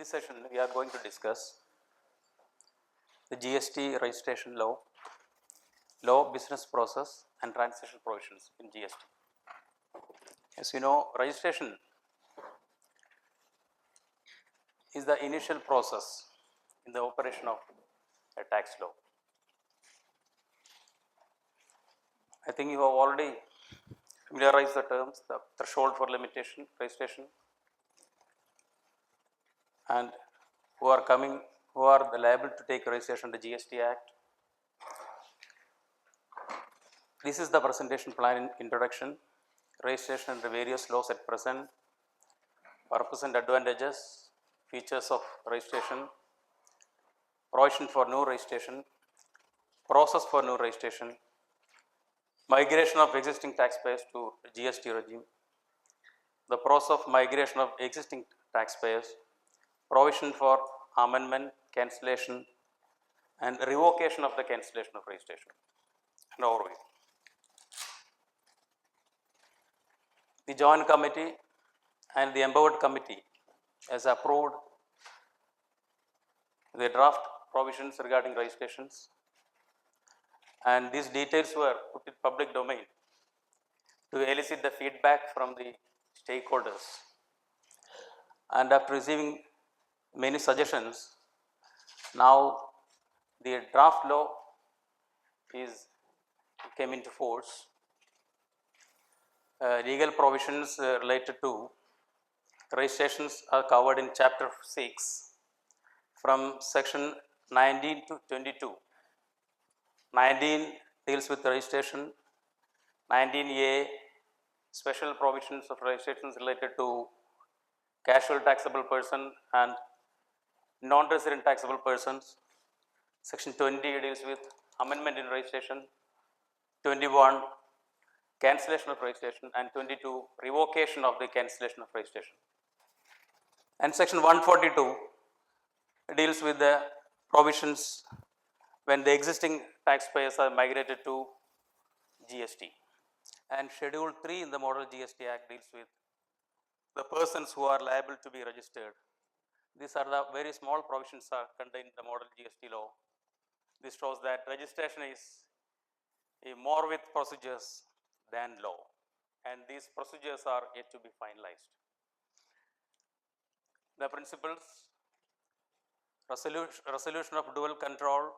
this session, we are going to discuss the GST registration law, business process, and transaction provisions in GST. As you know, registration is the initial process in the operation of a tax law. I think you have already familiarized the terms, the threshold for limitation, registration, and who are liable to take registration under GST Act. This is the presentation plan in introduction, registration under various laws at present, purpose and advantages, features of registration, provision for new registration, process for new registration, migration of existing taxpayers to GST regime, the process of migration of existing taxpayers, provision for amendment, cancellation, and revocation of the cancellation of registration, and overview. The Joint Committee and the Empowered Committee has approved the draft provisions regarding registrations, and these details were put in public domain to elicit the feedback from the stakeholders. And after receiving many suggestions, now the draft law came into force. Legal provisions related to registrations are covered in chapter 6 from section 19 to 22. 19 deals with registration, 19A special provisions of registrations related to casual taxable person and non-resident taxable persons. Section 20 deals with amendment in registration, 21 cancellation of registration, and 22 revocation of the cancellation of registration. And section 142 deals with the provisions when the existing taxpayers are migrated to GST. And schedule 3 in the model GST Act deals with the persons who are liable to be registered. These are the very small provisions are contained in the model GST law. This shows that registration is more with procedures than law, and these procedures are yet to be finalized. The principles, resolution of dual control,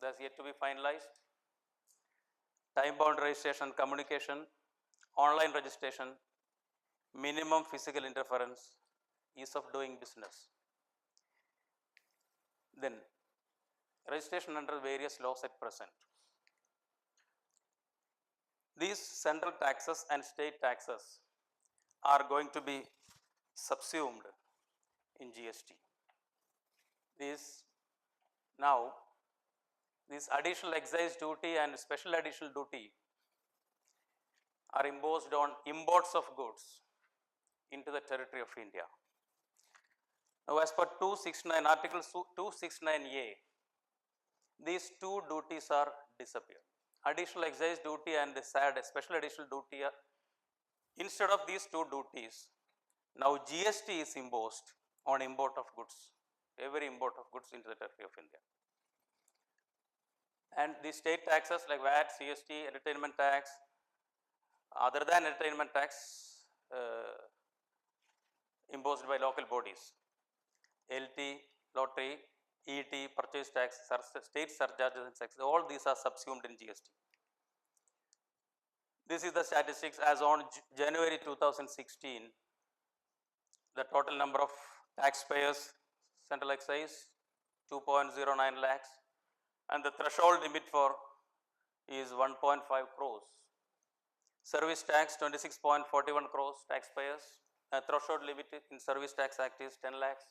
that's yet to be finalized. Time-bound registration, communication, online registration, minimum physical interference, ease of doing business. Then registration under various laws at present. These central taxes and state taxes are going to be subsumed in GST. This additional excise duty and special additional duty are imposed on imports of goods into the territory of India. Now, as per 269, Article 269A, these two duties are disappeared. Additional excise duty and the special additional duty instead of these two duties, now GST is imposed on import of goods, every import of goods into the territory of India. And the state taxes like VAT, CST, entertainment tax, other than entertainment tax imposed by local bodies, LT, lottery, ET, purchase tax, state surcharges and taxes, all these are subsumed in GST. This is the statistics as on January 2016. The total number of taxpayers, central excise 2.09 lakhs, and the threshold limit for is 1.5 crores. Service tax 26.41 crores taxpayers. Threshold limit in Service Tax Act is 10 lakhs.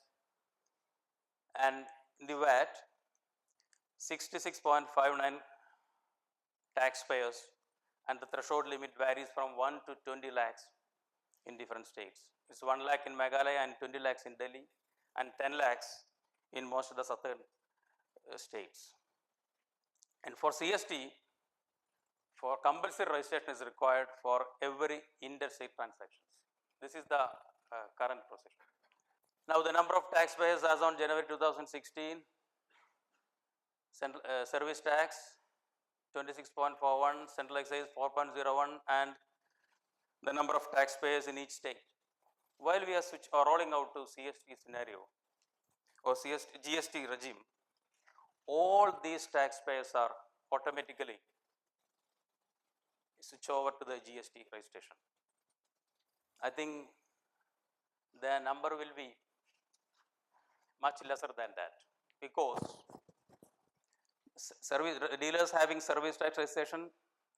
And the VAT 66.59 taxpayers, and the threshold limit varies from 1 to 20 lakhs in different states. It's 1 lakh in Meghalaya and 20 lakhs in Delhi and 10 lakhs in most of the southern states. And for CST, for compulsory registration is required for every interstate transactions. This is the current procedure. Now, the number of taxpayers as on January 2016, service tax 26.41, central excise 4.01, and the number of taxpayers in each state. While we are rolling out to CST scenario or GST regime, all these taxpayers are automatically switch over to the GST registration. I think the number will be much lesser than that, because dealers having service tax registration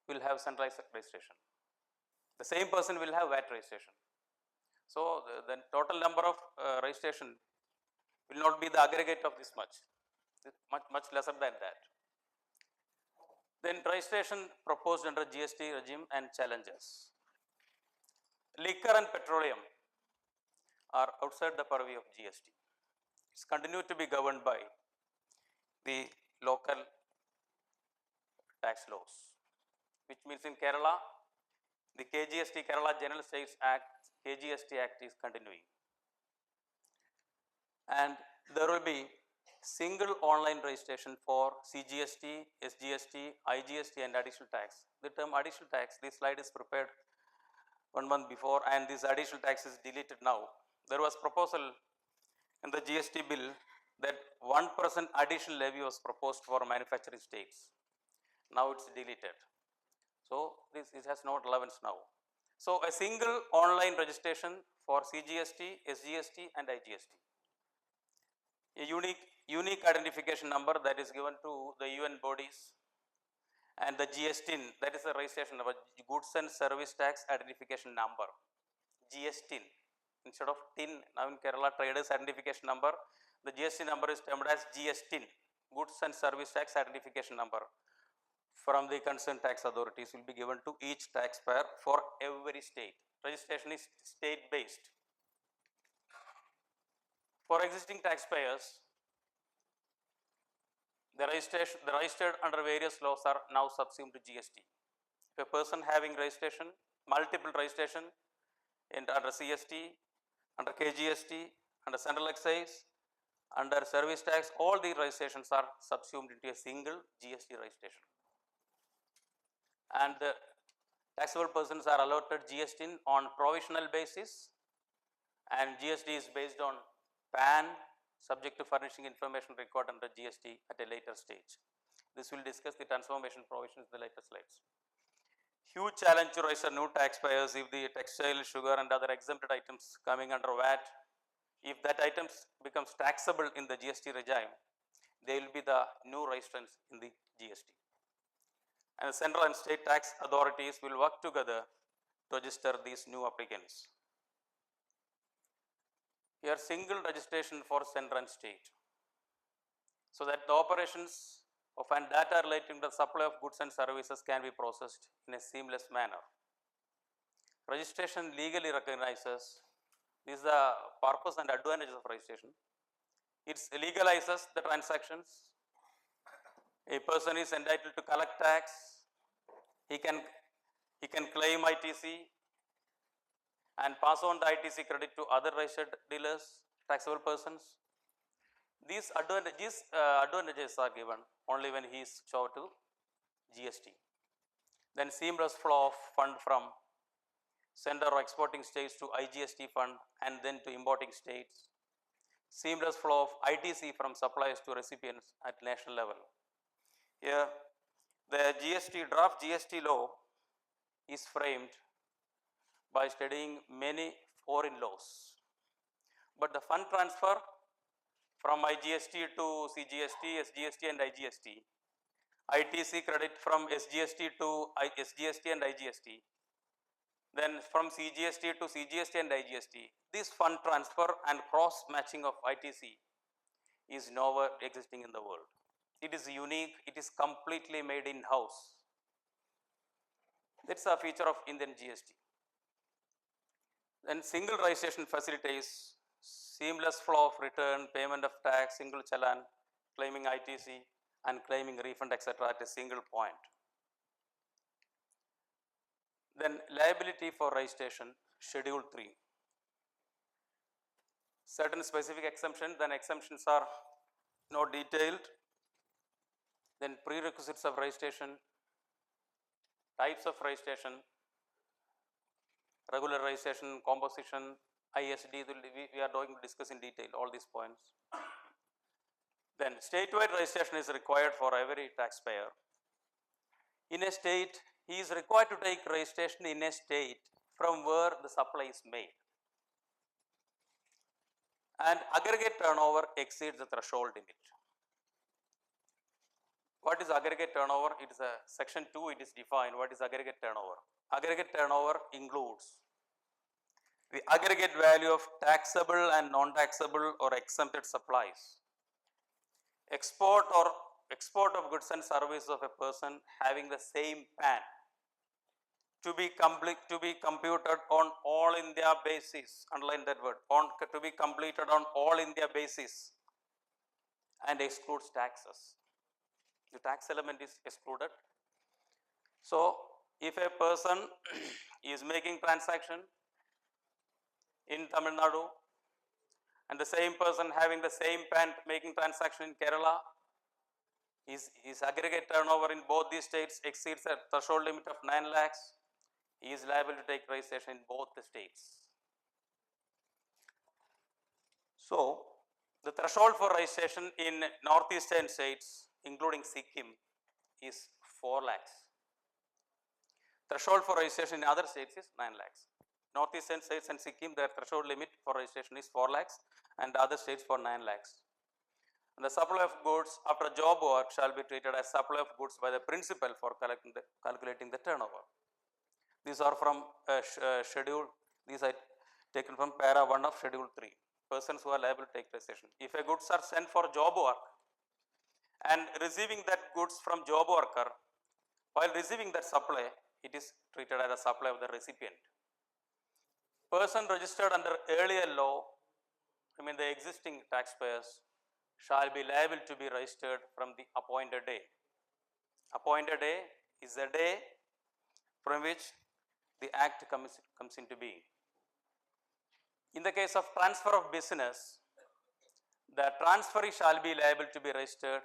will have centralized registration. The same person will have VAT registration. So, the total number of registration will not be the aggregate of this much, much lesser than that. Then registration proposed under GST regime and challenges. Liquor and petroleum are outside the purview of GST. It's continued to be governed by the local tax laws, which means in Kerala, the KGST, Kerala General States Act, KGST Act is continuing. And there will be single online registration for CGST, SGST, IGST and additional tax. The term additional tax, this slide is prepared 1 month before, and this additional tax is deleted now. There was proposal in the GST bill that 1% additional levy was proposed for manufacturing states. Now it's deleted. So this has no relevance now. So a single online registration for CGST, SGST and IGST. A unique identification number that is given to the UN bodies, and the GSTIN, that is the registration number, Goods and Service Tax Identification Number, GSTIN. Instead of TIN, now in Kerala Traders Identification Number, the GST number is termed as GSTIN, Goods and Service Tax Identification Number, from the concerned tax authorities will be given to each taxpayer for every state. Registration is state based. For existing taxpayers, the registered under various laws are now subsumed to GST. If a person having registration, multiple registration under CST, under KGST, under central excise, under service tax, all the registrations are subsumed into a single GST registration. And the taxable persons are allotted GST on provisional basis, and GST is based on PAN, subject to furnishing information record under GST at a later stage. This will discuss the transformation provisions in the later slides. Huge challenge to register new taxpayers if the textile, sugar and other exempted items coming under VAT, if that items becomes taxable in the GST regime, they will be the new registrants in the GST. And the central and state tax authorities will work together to register these new applicants. Here single registration for central and state, so that the operations of and data relating to the supply of goods and services can be processed in a seamless manner. Registration legally recognizes, this is the purpose and advantages of registration. It legalizes the transactions. A person is entitled to collect tax. He can claim ITC and pass on the ITC credit to other registered dealers, taxable persons. These advantages are given only when he is shown to GST. Then seamless flow of fund from sender or exporting states to IGST fund and then to importing states. Seamless flow of ITC from suppliers to recipients at national level. Here, the draft GST law is framed by studying many foreign laws. But the fund transfer from IGST to CGST, SGST and IGST, ITC credit from SGST to SGST and IGST, then from CGST to CGST and IGST, this fund transfer and cross matching of ITC is nowhere existing in the world. It is unique, it is completely made in house. That's a feature of Indian GST. Then single registration facilitates seamless flow of return, payment of tax, single challan, claiming ITC and claiming refund, etc. at a single point. Then liability for registration, Schedule 3. certain specific exemptions, then exemptions are not detailed, then prerequisites of registration, types of registration, regular registration, composition, ISD, we are going to discuss in detail all these points. Then statewide registration is required for every taxpayer. In a state, he is required to take registration in a state from where the supply is made, and aggregate turnover exceeds the threshold limit. What is aggregate turnover? It is a section 2, it is defined. What is aggregate turnover? Aggregate turnover includes the aggregate value of taxable and non-taxable or exempted supplies, export of goods and services of a person having the same PAN to be computed on all India basis, underline that word, to be completed on all India basis, and excludes taxes. The tax element is excluded. So, if a person is making transaction in Tamil Nadu and the same person having the same PAN making transaction in Kerala, his aggregate turnover in both these states exceeds the threshold limit of 9 lakhs, he is liable to take registration in both the states. So, the threshold for registration in northeastern states including Sikkim is 4 lakhs. Threshold for registration in other states is 9 lakhs. Northeastern states and Sikkim, their threshold limit for registration is 4 lakhs and other states for 9 lakhs. And the supply of goods after job work shall be treated as supply of goods by the principal for calculating the turnover. These are from schedule, these are taken from para 1 of schedule 3. Persons who are liable to take registration. If a goods are sent for job work and receiving that goods from job worker, while receiving that supply, it is treated as a supply of the recipient. Person registered under earlier law, the existing taxpayers, shall be liable to be registered from the appointed day. Appointed day is the day from which the act comes into being. In the case of transfer of business, the transferee shall be liable to be registered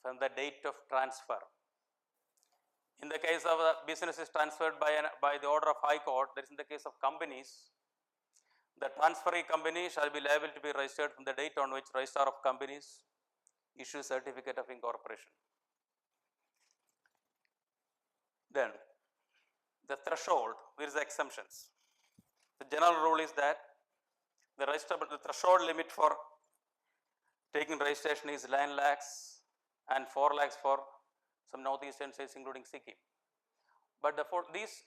from the date of transfer. In the case of business is transferred by the order of High Court, that is in the case of companies, the transferee company shall be liable to be registered from the date on which Registrar of Companies issues certificate of incorporation. Then the threshold, there is exemptions. The general rule is that the threshold limit for taking registration is 9 lakhs and 4 lakhs for some northeastern states including Sikkim. But these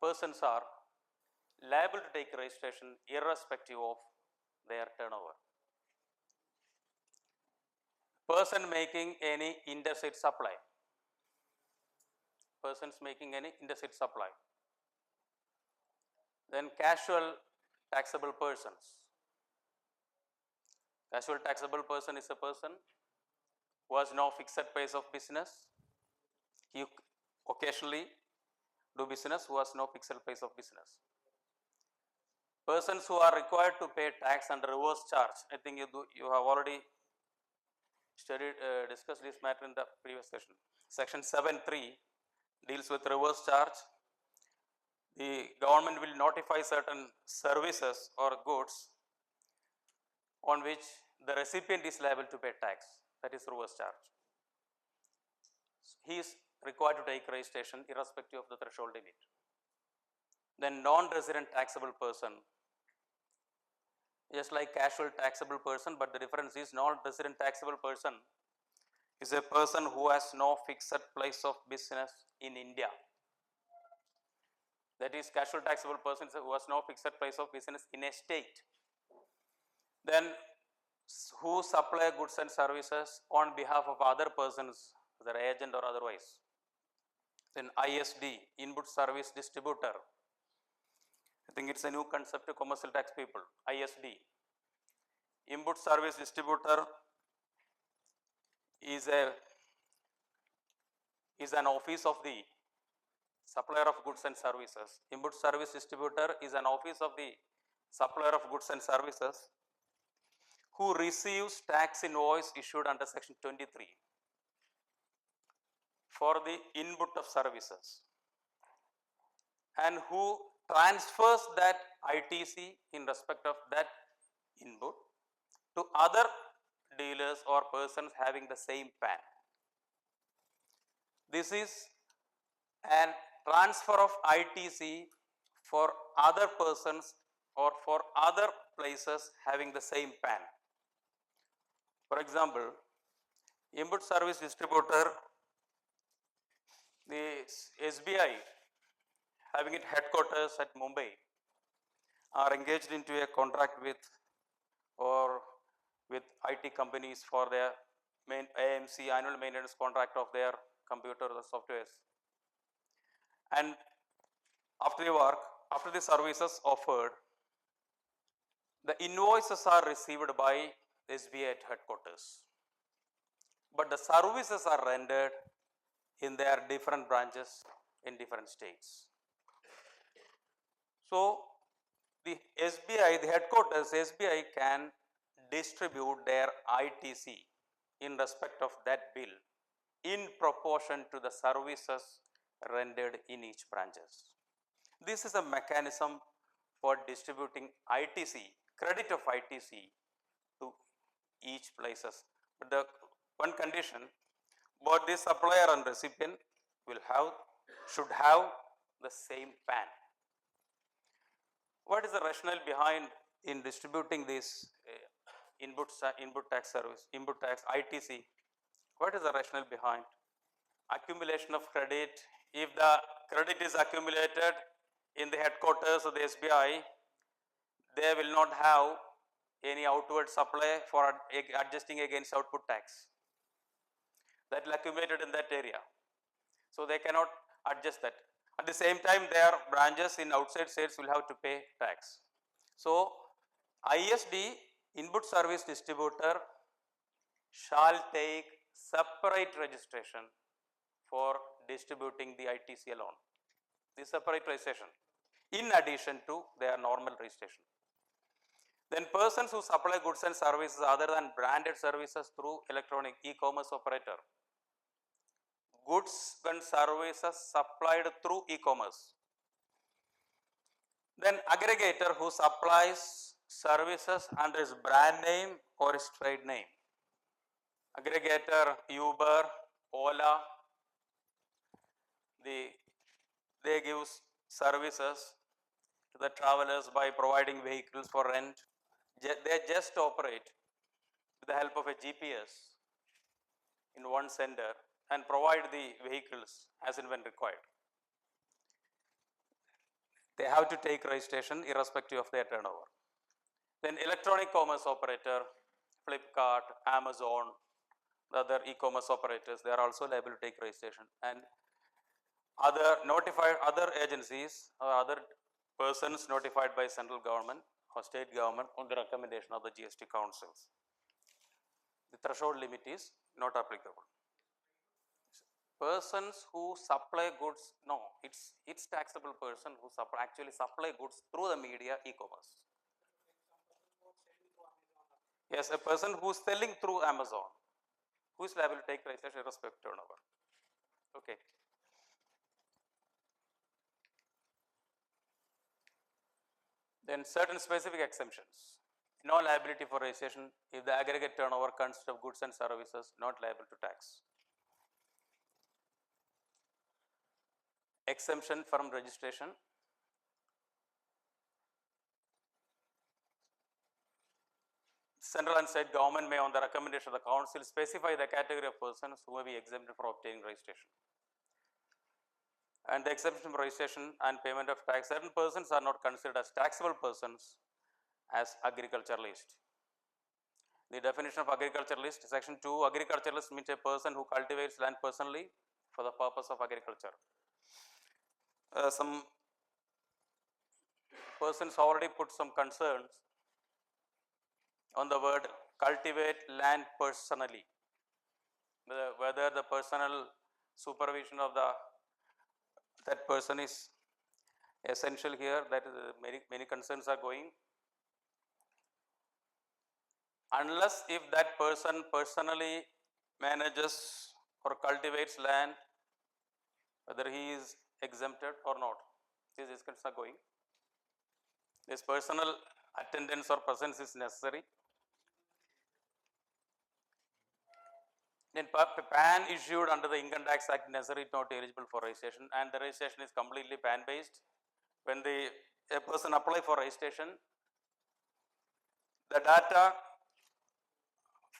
persons are liable to take registration irrespective of their turnover. Person making any interstate supply. Persons making any interstate supply. Then casual taxable persons. Casual taxable person is a person who has no fixed place of business. He occasionally do business who has no fixed place of business. Persons who are required to pay tax under reverse charge. I think you have already discussed this matter in the previous session. Section 7.3 deals with reverse charge. The government will notify certain services or goods on which the recipient is liable to pay tax, that is reverse charge. He is required to take registration irrespective of the threshold limit. Then non-resident taxable person, just like casual taxable person, but the difference is non-resident taxable person is a person who has no fixed place of business in India. That is, casual taxable person who has no fixed place of business in a state. Then who supply goods and services on behalf of other persons, their agent or otherwise. Then ISD, input service distributor. I think it's a new concept to commercial tax people. ISD, input service distributor, is an office of the supplier of goods and services. Input service distributor is an office of the supplier of goods and services who receives tax invoice issued under section 23 for the input of services and who transfers that ITC in respect of that input to other dealers or persons having the same PAN. This is an transfer of ITC for other persons or for other places having the same PAN. For example, input service distributor, the SBI having its headquarters at Mumbai are engaged into a contract with or with IT companies for their main AMC annual maintenance contract of their computer or softwares. And after the work, after the services offered, the invoices are received by SBI at headquarters, but the services are rendered in their different branches in different states. So the SBI, the headquarters SBI can distribute their ITC in respect of that bill in proportion to the services rendered in each branches. This is a mechanism for distributing ITC, credit of ITC to each places. But the one condition, both the supplier and recipient should have the same PAN. What is the rationale behind in distributing this input tax service, input tax ITC? What is the rationale behind? Accumulation of credit. If the credit is accumulated in the headquarters of the SBI, they will not have any outward supply for adjusting against output tax. That will accumulated in that area. So they cannot adjust that. At the same time, their branches in outside states will have to pay tax. So ISD, input service distributor, shall take separate registration for distributing the ITC alone. The separate registration in addition to their normal registration. Then persons who supply goods and services other than branded services through electronic e-commerce operator. Goods and services supplied through e-commerce. Then aggregator who supplies services under his brand name or his trade name. Aggregator, Uber, Ola, they give services to the travelers by providing vehicles for rent. They just operate with the help of a GPS in one center and provide the vehicles as and when required. They have to take registration irrespective of their turnover. Then electronic commerce operator, Flipkart, Amazon, the other e-commerce operators, they are also liable to take registration. And other agencies or other persons notified by central government or state government on the recommendation of the GST councils. The threshold limit is not applicable. Persons who supply goods, no, it's taxable person who actually supply goods through the media e-commerce. Yes, a person who is selling through Amazon, who is liable to take registration irrespective of turnover. Okay. Then certain specific exemptions. No liability for registration if the aggregate turnover consists of goods and services not liable to tax. Exemption from registration. Central and state government may, on the recommendation of the council, specify the category of persons who may be exempted from obtaining registration. And the exemption from registration and payment of tax, certain persons are not considered as taxable persons as agriculturalist. The definition of agriculturalist, section 2, agriculturalist means a person who cultivates land personally for the purpose of agriculture. Some persons already put some concerns on the word cultivate land personally, whether the personal supervision of that person is essential here. That many concerns are going. unless if that person personally manages or cultivates land, whether he is exempted or not. These discussions are going. This personal attendance or presence is necessary. Then PAN issued under the Income Tax Act necessary not eligible for registration, and the registration is completely PAN based. When a person apply for registration, the data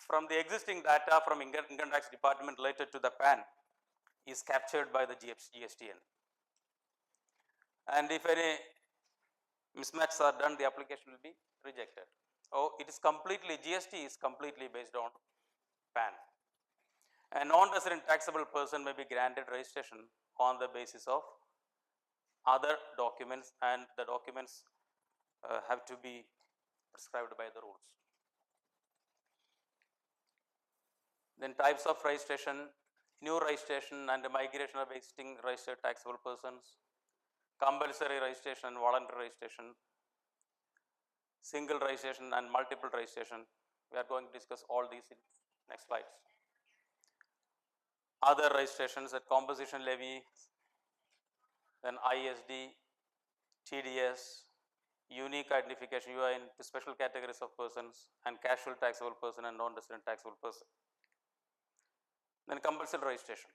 from the existing data from Income Tax Department related to the PAN is captured by the GSTN. And if any mismatches are done, the application will be rejected. Oh, it is completely, GST is completely based on PAN. A non-resident taxable person may be granted registration on the basis of other documents, and the documents have to be prescribed by the rules. Then types of registration: new registration and migration of existing registered taxable persons, compulsory registration and voluntary registration, single registration and multiple registration. We are going to discuss all these in next slides. Other registrations at composition levy, then ISD, TDS, unique identification UIN to special categories of persons, and casual taxable person and non-resident taxable person. Then compulsory registration.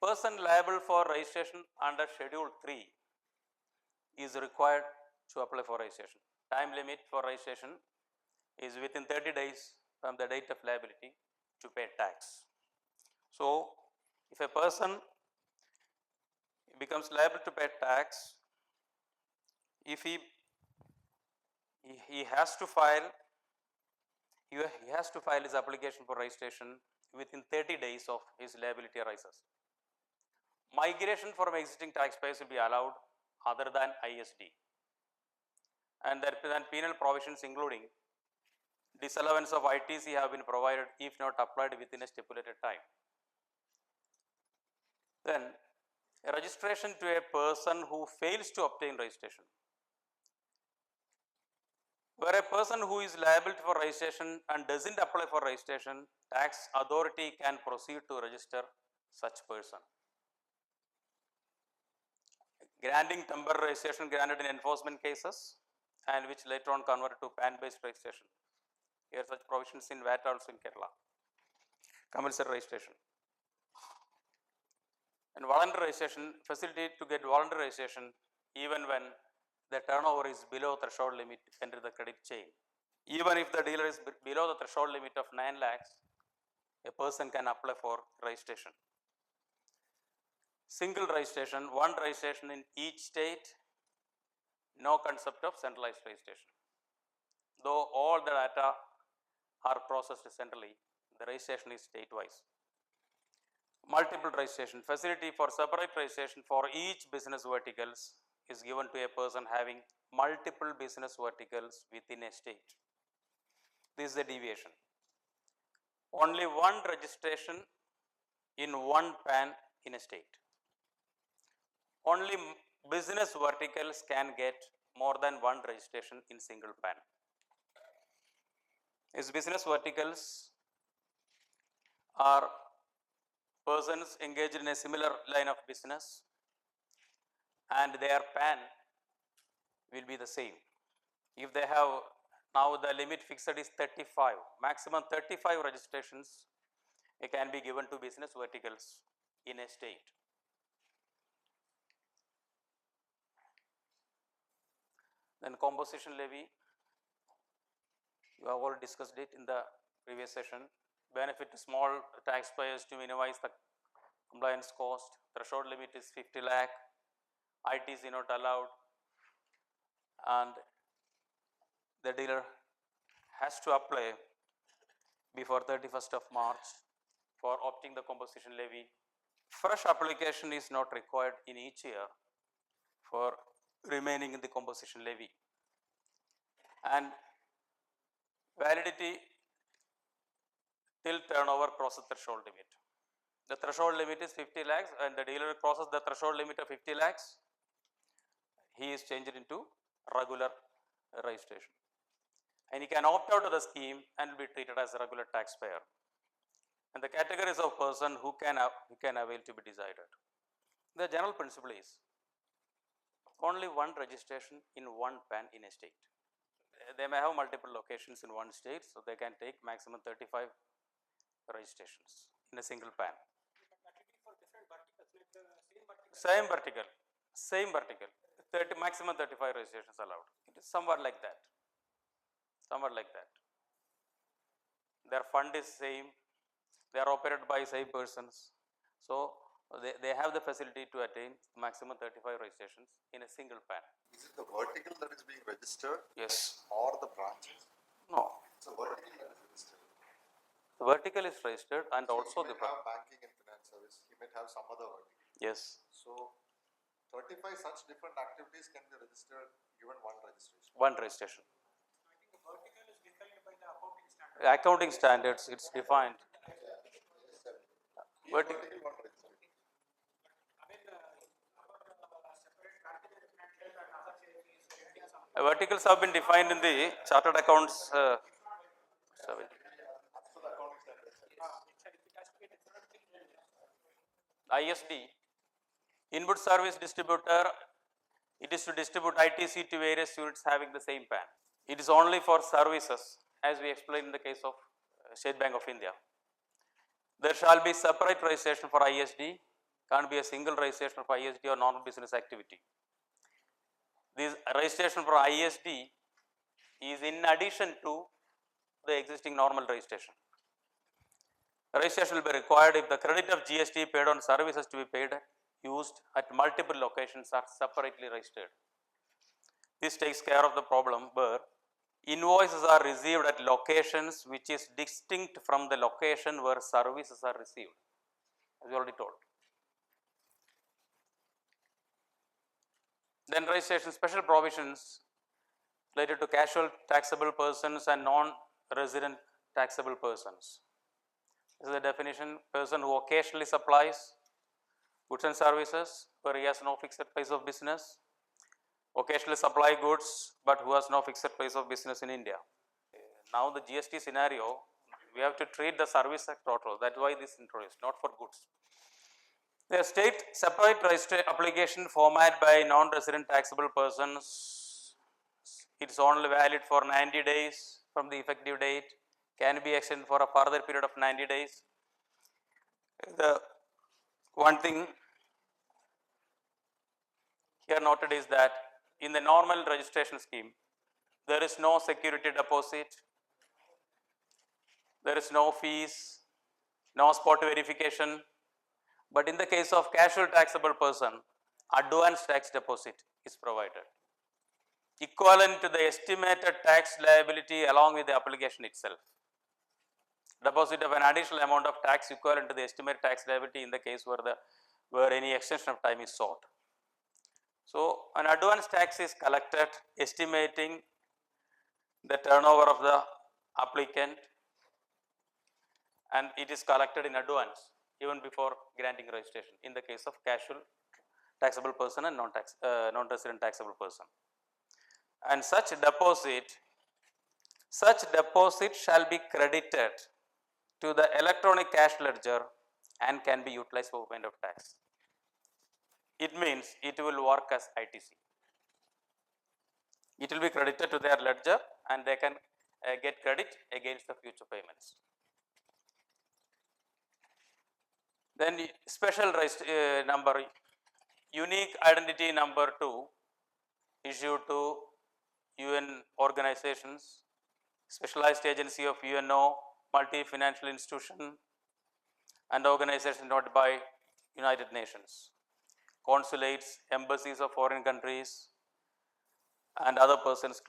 Person liable for registration under Schedule 3 is required to apply for registration. Time limit for registration is within 30 days from the date of liability to pay tax. So, if a person becomes liable to pay tax, if he has to file his application for registration within 30 days of his liability arises. Migration from existing taxpayers will be allowed other than ISD, and there are penal provisions including disallowance of ITC have been provided if not applied within a stipulated time. Then a registration to a person who fails to obtain registration. Where a person who is liable for registration and doesn't apply for registration, tax authority can proceed to register such person. Granting temporary registration granted in enforcement cases and which later on converted to PAN based registration. Here such provisions in VAT also in Kerala. Compulsory registration. And voluntary registration, facility to get voluntary registration even when the turnover is below threshold limit under the credit chain. Even if the dealer is below the threshold limit of 9 lakhs, a person can apply for registration. Single registration, one registration in each state, no concept of centralized registration. Though all the data are processed centrally, the registration is state-wise. Multiple registration, facility for separate registration for each business verticals is given to a person having multiple business verticals within a state. This is the deviation. Only one registration in one PAN in a state. Only business verticals can get more than one registration in single PAN. These business verticals are persons engaged in a similar line of business and their PAN will be the same. If they have, now the limit fixed is 35, maximum 35 registrations it can be given to business verticals in a state. Then composition levy, you have already discussed it in the previous session. Benefit to small taxpayers to minimize the compliance cost. Threshold limit is 50 lakh, ITC not allowed, and the dealer has to apply before 31st of March for opting the composition levy. Fresh application is not required in each year for remaining in the composition levy, and validity till turnover crosses threshold limit. The threshold limit is 50 lakhs and the dealer crosses the threshold limit of 50 lakhs, he is changed into regular registration. and he can opt out of the scheme and will be treated as a regular taxpayer. And the categories of person who can avail to be decided. The general principle is only one registration in one PAN in a state. They may have multiple locations in one state, so they can take maximum 35 registrations in a single PAN. Same vertical, same vertical. 30, maximum 35 registrations allowed. It is somewhat like that. Somewhat like that. Their fund is same. They are operated by same persons. So they have the facility to attain maximum 35 registrations in a single PAN. Is it the vertical that is being registered? Yes. Or the branches? No. It's a vertical that is registered. The vertical is registered and So also he the might have banking and finance service. He might have some other vertical. yes. So 35 such different activities can be registered given one registration. One registration. I think the vertical is defined by the accounting standards. Accounting standards, it's defined. Each vertical one registration. I mean, our separate practical financial and other changes getting some. Verticals have been defined in the chartered accounts. Sorry. So the accounting standards. It has to be a different thing. ISD, input service distributor, it is to distribute ITC to various units having the same PAN. It is only for services, as we explained in the case of State Bank of India. There shall be separate registration for ISD, can't be a single registration for ISD or normal business activity. This registration for ISD is in addition to the existing normal registration. Registration will be required if the credit of GST paid on services to be paid used at multiple locations are separately registered. This takes care of the problem where invoices are received at locations which is distinct from the location where services are received, as we already told. Then registration special provisions related to casual taxable persons and non-resident taxable persons. This is the definition: person who occasionally supplies goods and services where he has no fixed place of business, occasionally supply goods but who has no fixed place of business in India. Now the GST scenario, we have to treat the service sector total. That's why this is introduced, not for goods. The state separate register application format by non-resident taxable persons, it's only valid for 90 days from the effective date, can be extended for a further period of 90 days. The one thing here noted is that in the normal registration scheme, there is no security deposit, there is no fees, no spot verification, but in the case of casual taxable person, advance tax deposit is provided, equivalent to the estimated tax liability along with the application itself. Deposit of an additional amount of tax equivalent to the estimated tax liability in the case where any extension of time is sought. So an advance tax is collected estimating the turnover of the applicant, and it is collected in advance even before granting registration in the case of casual taxable person and non-resident taxable person. And such deposit shall be credited to the electronic cash ledger and can be utilized for payment of tax. It means it will work as ITC. It will be credited to their ledger and they can get credit against the future payments. Then special number, unique identity number 2 issued to UN organizations, specialized agency of UNO, multi-financial institution and organization noted by United Nations, consulates, embassies of foreign countries and other persons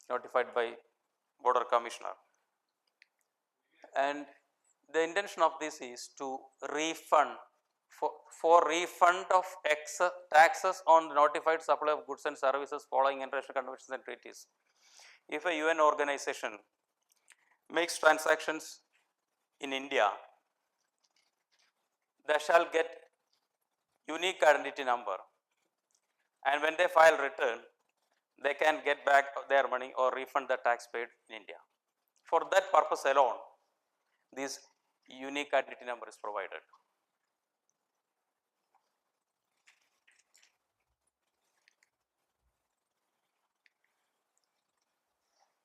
notified by border commissioner. And the intention of this is to refund for refund of taxes on notified supply of goods and services following international conventions and treaties. If a UN organization makes transactions in India, they shall get unique identity number, and when they file return, they can get back their money or refund the tax paid in India. For that purpose alone, this unique identity number is provided.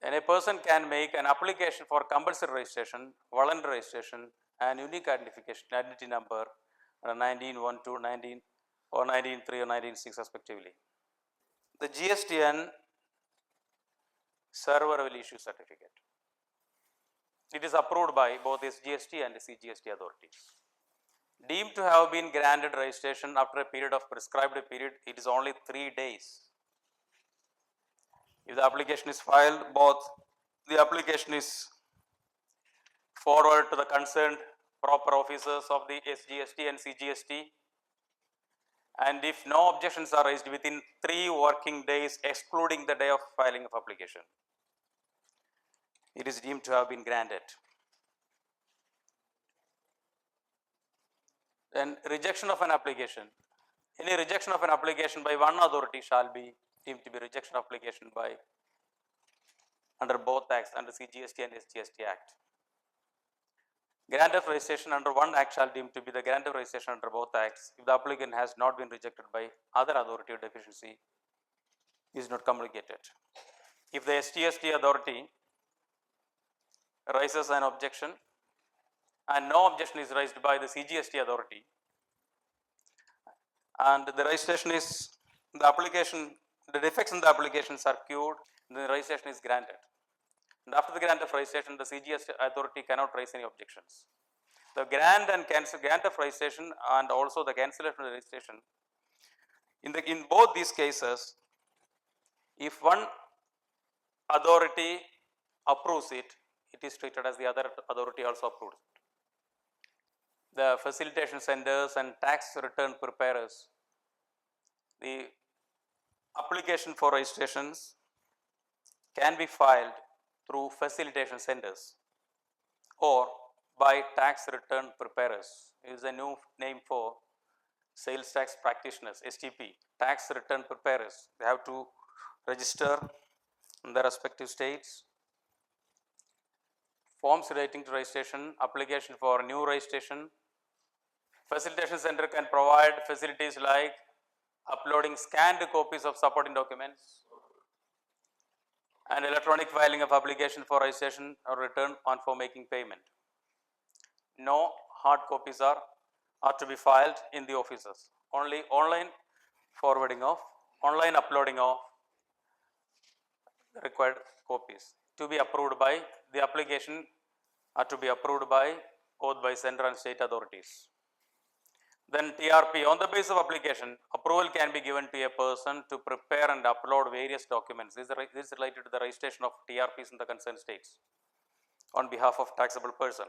And a person can make an application for compulsory registration, voluntary registration, and unique identity number 1912, 19 or 193 or 196 respectively. The GSTN server will issue certificate. It is approved by both SGST and CGST authorities. Deemed to have been granted registration after a period of prescribed period, it is only 3 days. If the application is filed, both the application is forwarded to the concerned proper officers of the SGST and CGST, and if no objections are raised within 3 working days excluding the day of filing of application, it is deemed to have been granted. Then rejection of an application. Any rejection of an application by one authority shall be deemed to be rejection of application by under both acts, under CGST and SGST Act. Grant of registration under one act shall deemed to be the grant of registration under both acts if the applicant has not been rejected by other authority or deficiency is not communicated. If the SGST authority raises an objection and no objection is raised by the CGST authority, and the registration is, the application, the defects in the applications are cured, the registration is granted. And after the grant of registration, the CGST authority cannot raise any objections. The grant and cancel, grant of registration and also the cancellation of the registration, in both these cases, if one authority approves it, it is treated as the other authority also approves it. The facilitation centers and tax return preparers, the application for registrations can be filed through facilitation centers or by tax return preparers. It is a new name for sales tax practitioners, STP, tax return preparers. They have to register in the respective states. Forms relating to registration, application for new registration. Facilitation center can provide facilities like uploading scanned copies of supporting documents and electronic filing of application for registration or return on for making payment. No hard copies are to be filed in the offices. Only online forwarding of, online uploading of required copies to be approved by the application are to be approved by both by central and state authorities. Then TRP, on the basis of application, approval can be given to a person to prepare and upload various documents. This is related to the registration of TRPs in the concerned states on behalf of taxable person.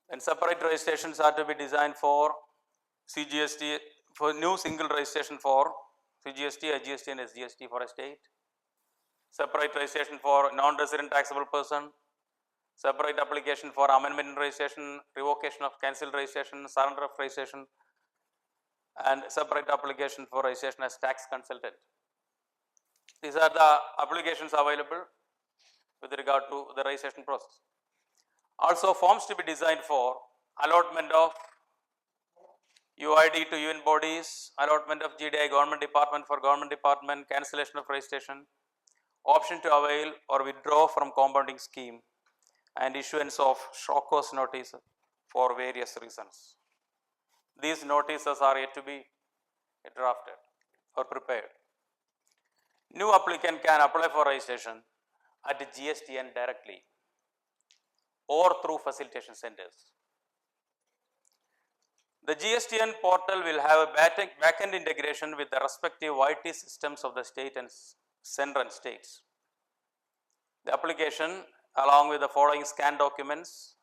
And separate registrations are to be designed for CGST, for new single registration for CGST, IGST and SGST for a state. Separate registration for non-resident taxable person. Separate application for amendment in registration, revocation of cancelled registration, surrender of registration, and separate application for registration as tax consultant. These are the applications available with regard to the registration process. Also, forms to be designed for allotment of UID to UN bodies, allotment of GDI government department for government department, cancellation of registration, option to avail or withdraw from compounding scheme, and issuance of shock cause notice for various reasons. These notices are yet to be drafted or prepared. New applicant can apply for registration at GSTN directly or through facilitation centers. The GSTN portal will have a back-end integration with the respective IT systems of the state and central states. The application, along with the following scanned documents,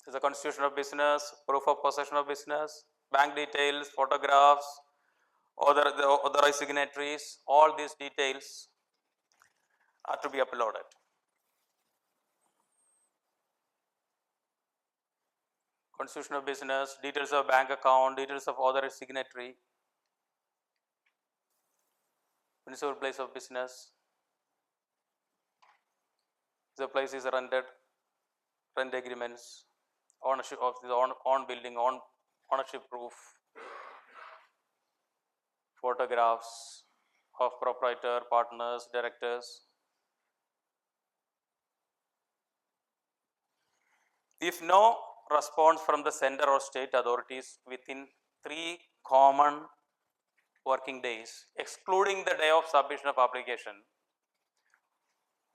is the constitution of business, proof of possession of business, bank details, photographs, the authorized signatories, all these details are to be uploaded. Constitution of business, details of bank account, details of authorized signatory. Principal place of business. The place is rented, rent agreements, ownership of the own building, ownership proof, photographs of proprietor, partners, directors. If no response from the center or state authorities within 3 common working days, excluding the day of submission of application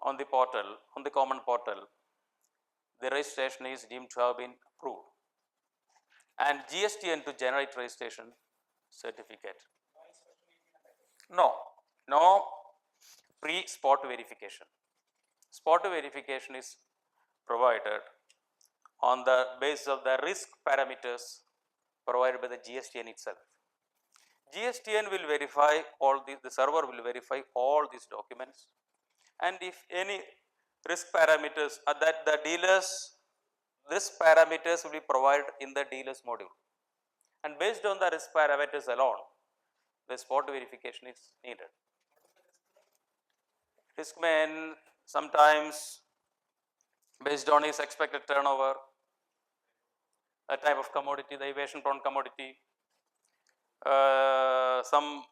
on the portal, on the common portal, the registration is deemed to have been approved. And GSTN to generate registration certificate. No pre-spot verification. Spot verification is provided on the basis of the risk parameters provided by the GSTN itself. GSTN will verify all the server will verify all these documents, and if any risk parameters that the dealers risk parameters will be provided in the dealers module, and based on the risk parameters alone, the spot verification is needed. Risk man sometimes based on his expected turnover, a type of commodity, the evasion prone commodity, some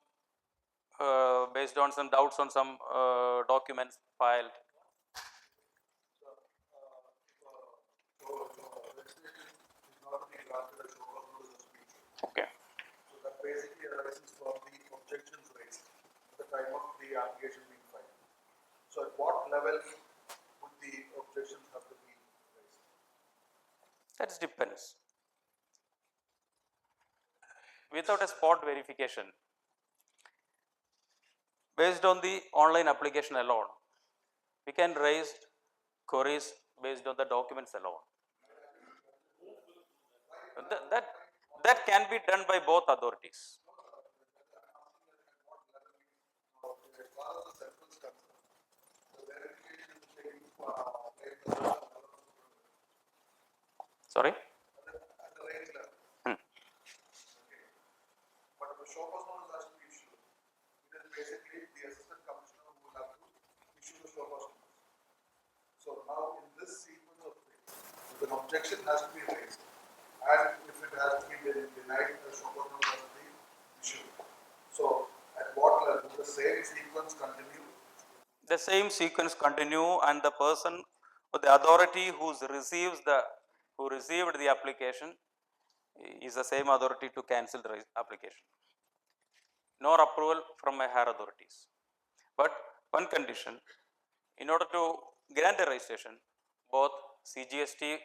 based on some doubts on some documents filed. Okay. So that basically arises from the objections raised at the time of the application being filed. So at what level would the objections have to be raised? That depends. Without a spot verification, based on the online application alone, we can raise queries based on the documents alone. That can be done by both authorities. Now, as far as the central is concerned, the verification is taking Sorry? at the range level. Hmm. Okay. But the show cause notice has to be issued. It is basically the assistant commissioner who will have to issue the show cause notice. So now in this sequence of things, if an objection has to be raised, and if it has to be denied, the show cause notice has to be issued. So at what level will the same sequence continue? The same sequence continue, and the person or the authority who received the application is the same authority to cancel the application. No approval from my higher authorities. But one condition, in order to grant a registration, both CGST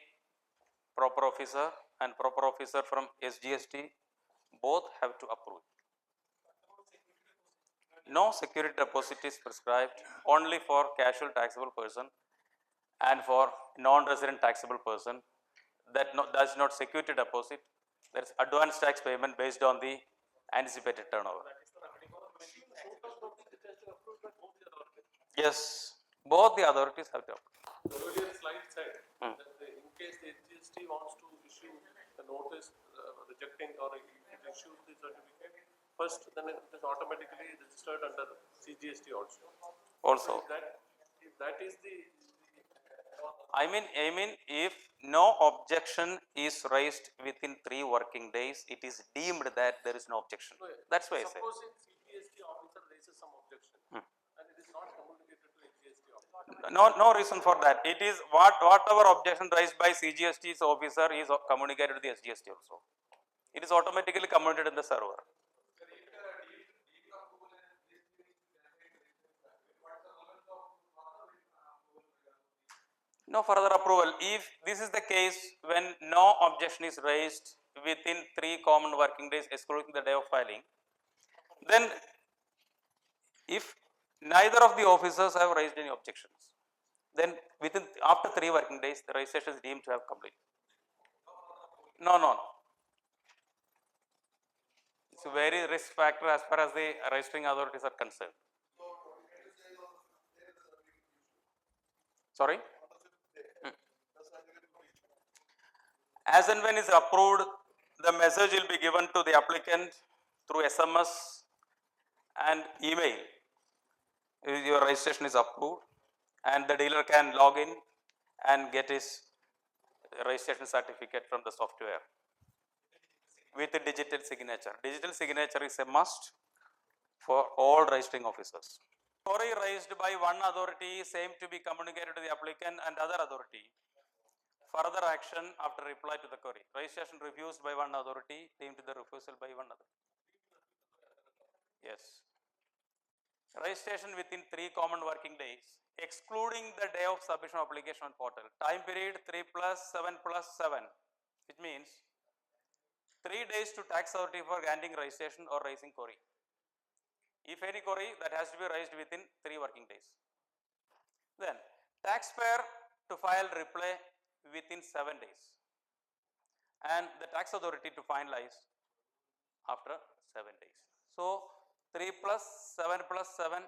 proper officer and proper officer from SGST both have to approve. No security deposit is prescribed, only for casual taxable person and for non-resident taxable person. That's not security deposit. That's advance tax payment based on the anticipated turnover. Yes, both the authorities have to approve. The earlier slide said that in case the GST wants to issue a notice rejecting or it issues the certificate, first then it is automatically registered under CGST also. Also, If that is the I mean, if no objection is raised within 3 working days, it is deemed that there is no objection. That's why I say. suppose if CGST officer raises some objection and it is not communicated to a GST officer. No reason for that. It is whatever objection raised by CGST's officer is communicated to the SGST also. It is automatically communicated in the server. No further approval. If this is the case, when no objection is raised within 3 common working days excluding the day of filing, then if neither of the officers have raised any objections, then after 3 working days the registration is deemed to have completed. No. It's a very risk factor as far as the registering authorities are concerned. Sorry? As and when is approved, the message will be given to the applicant through SMS and email your registration is approved and the dealer can log in and get his registration certificate from the software with a digital signature. Digital signature is a must for all registering officers. Query raised by one authority is same to be communicated to the applicant and other authority. Further action after reply to the query. Registration refused by one authority, deemed the refusal by one other. Yes. Registration within 3 common working days, excluding the day of submission of application on portal. Time period 3 plus 7 plus 7, which means 3 days to tax authority for granting registration or raising query. If any query, that has to be raised within 3 working days. Then taxpayer to file reply within 7 days and the tax authority to finalize after 7 days. So 3 plus 7 plus 7,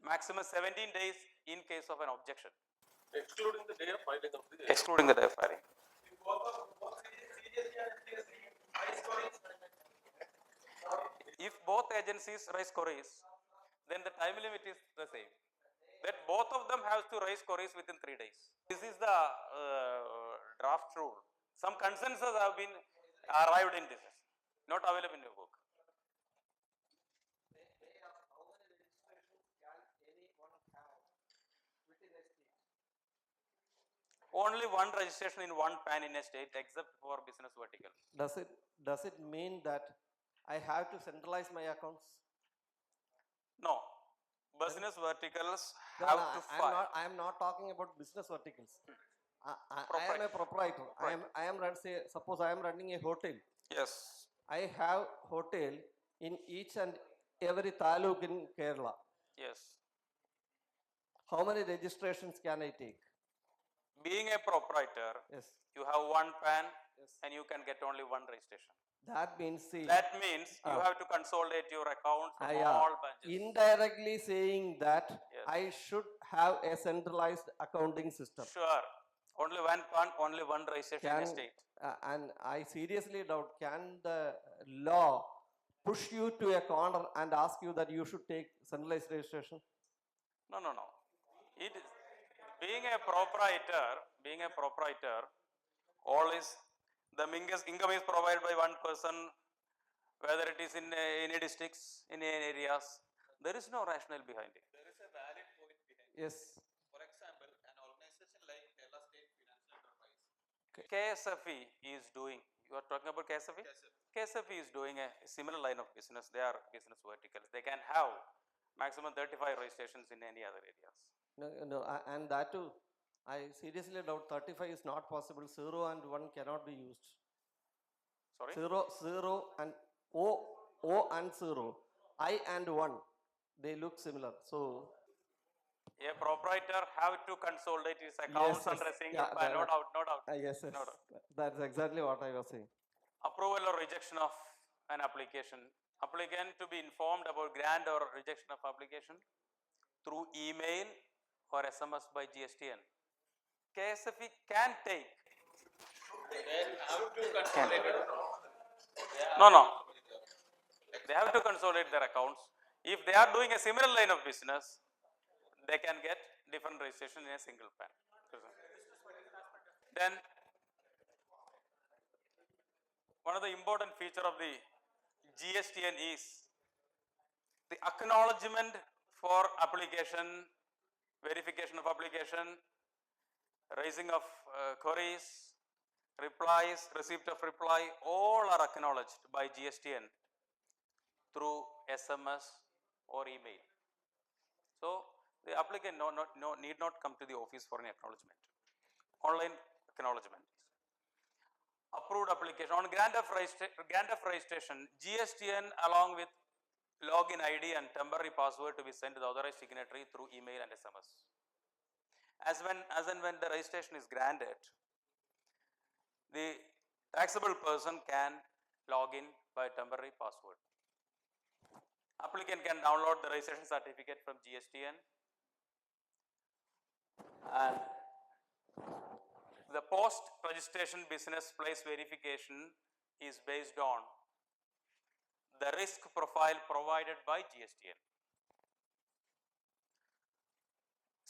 maximum 17 days in case of an objection. Excluding the day of filing of the. Excluding the day of filing. If both agencies raise queries, then the time limit is the same. That both of them have to raise queries within 3 days. This is the draft rule. Some consensus have been arrived in this, not available in your book. Only one registration in one PAN in a state except for business vertical. Does it mean that I have to centralize my accounts? No. Business verticals No, have no, to file. I am not talking about business verticals. I am a proprietor. Suppose I am running a hotel. Yes. I have hotel in each and every taluk in Kerala. Yes. How many registrations can I take? Being a proprietor, Yes. you have one PAN Yes. and you can get only one registration. That means, see, That means you have to consolidate your accounts from I all branches. indirectly saying that Yes. I should have a centralized accounting system. Sure. Only one PAN, only one registration in a state. And I seriously doubt, can the law push you to a corner and ask you that you should take centralized registration? No. It is being a proprietor, all is the income is provided by one person, whether it is in any districts, in any areas. There is no rationale behind it. There is a valid point behind it. Yes. For example, an organization like Kerala State Financial Enterprise. KSFE is doing, you are talking about KSFE? KSFE is doing a similar line of business. They are business verticals. They can have maximum 35 registrations in any other areas. No, and that too, I seriously doubt 35 is not possible. 0 and 1 cannot be used. Sorry? 0 and O and 0, I and 1, they look similar. So A proprietor have to consolidate his accounts Yes, under a yes. single Yeah, PAN, no doubt. yes, No doubt. that's exactly what I was saying. Approval or rejection of an application. Applicant to be informed about grant or rejection of application through email or SMS by GSTN. KSFE can take. They have to consolidate it. No. They have to consolidate their accounts. If they are doing a similar line of business, they can get different registration in a single PAN. Then, one of the important feature of the GSTN is the acknowledgement for application, verification of application, raising of queries, replies, receipt of reply, all are acknowledged by GSTN through SMS or email. So the applicant need not come to the office for an acknowledgement. Online acknowledgement. Approved application on grant of registration, GSTN along with login ID and temporary password to be sent to the authorized signatory through email and SMS. As and when the registration is granted, the taxable person can log in by temporary password. Applicant can download the registration certificate from GSTN and the post registration business place verification is based on the risk profile provided by GSTN.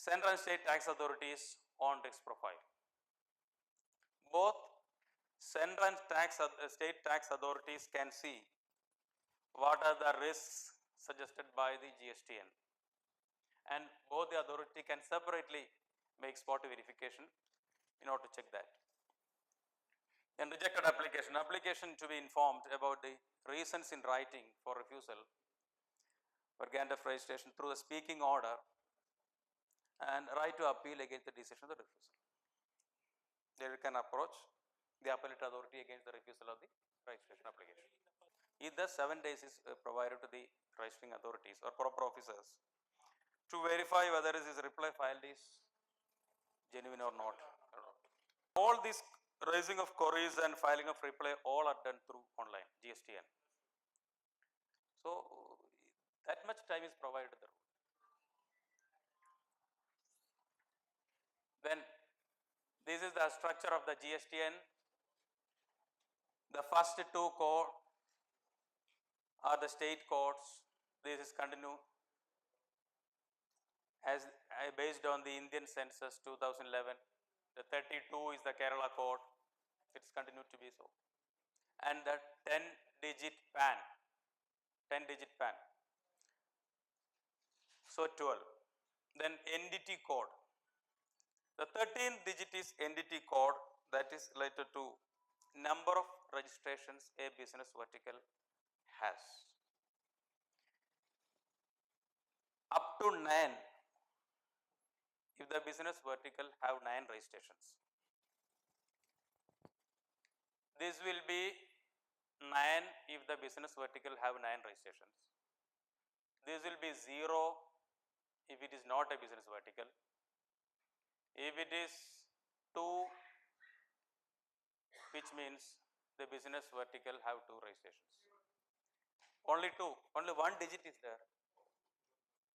central and state tax authorities on risk profile. Both central and state tax authorities can see what are the risks suggested by the GSTN, and both the authority can separately make spot verification in order to check that. Then rejected application to be informed about the reasons in writing for refusal for grant of registration through a speaking order and right to appeal against the decision of the refusal. They can approach the appellate authority against the refusal of the registration application. If the 7 days is provided to the registering authorities or proper officers to verify whether this reply filed is genuine or not. All this raising of queries and filing of reply all are done through online GSTN. So that much time is provided to the rule. Then this is the structure of the GSTN. The first two code are the state codes. This is continue as based on the Indian census 2011. The 32 is the Kerala code. It's continued to be so. And the 10-digit PAN. 10-digit PAN. So 12. Then entity code. The 13th digit is entity code, that is related to number of registrations a business vertical has. Up to 9 if the business vertical have 9 registrations. This will be 9 if the business vertical have 9 registrations. This will be 0 if it is not a business vertical. If it is 2, which means the business vertical have 2 registrations. Only 2, only 1 digit is there.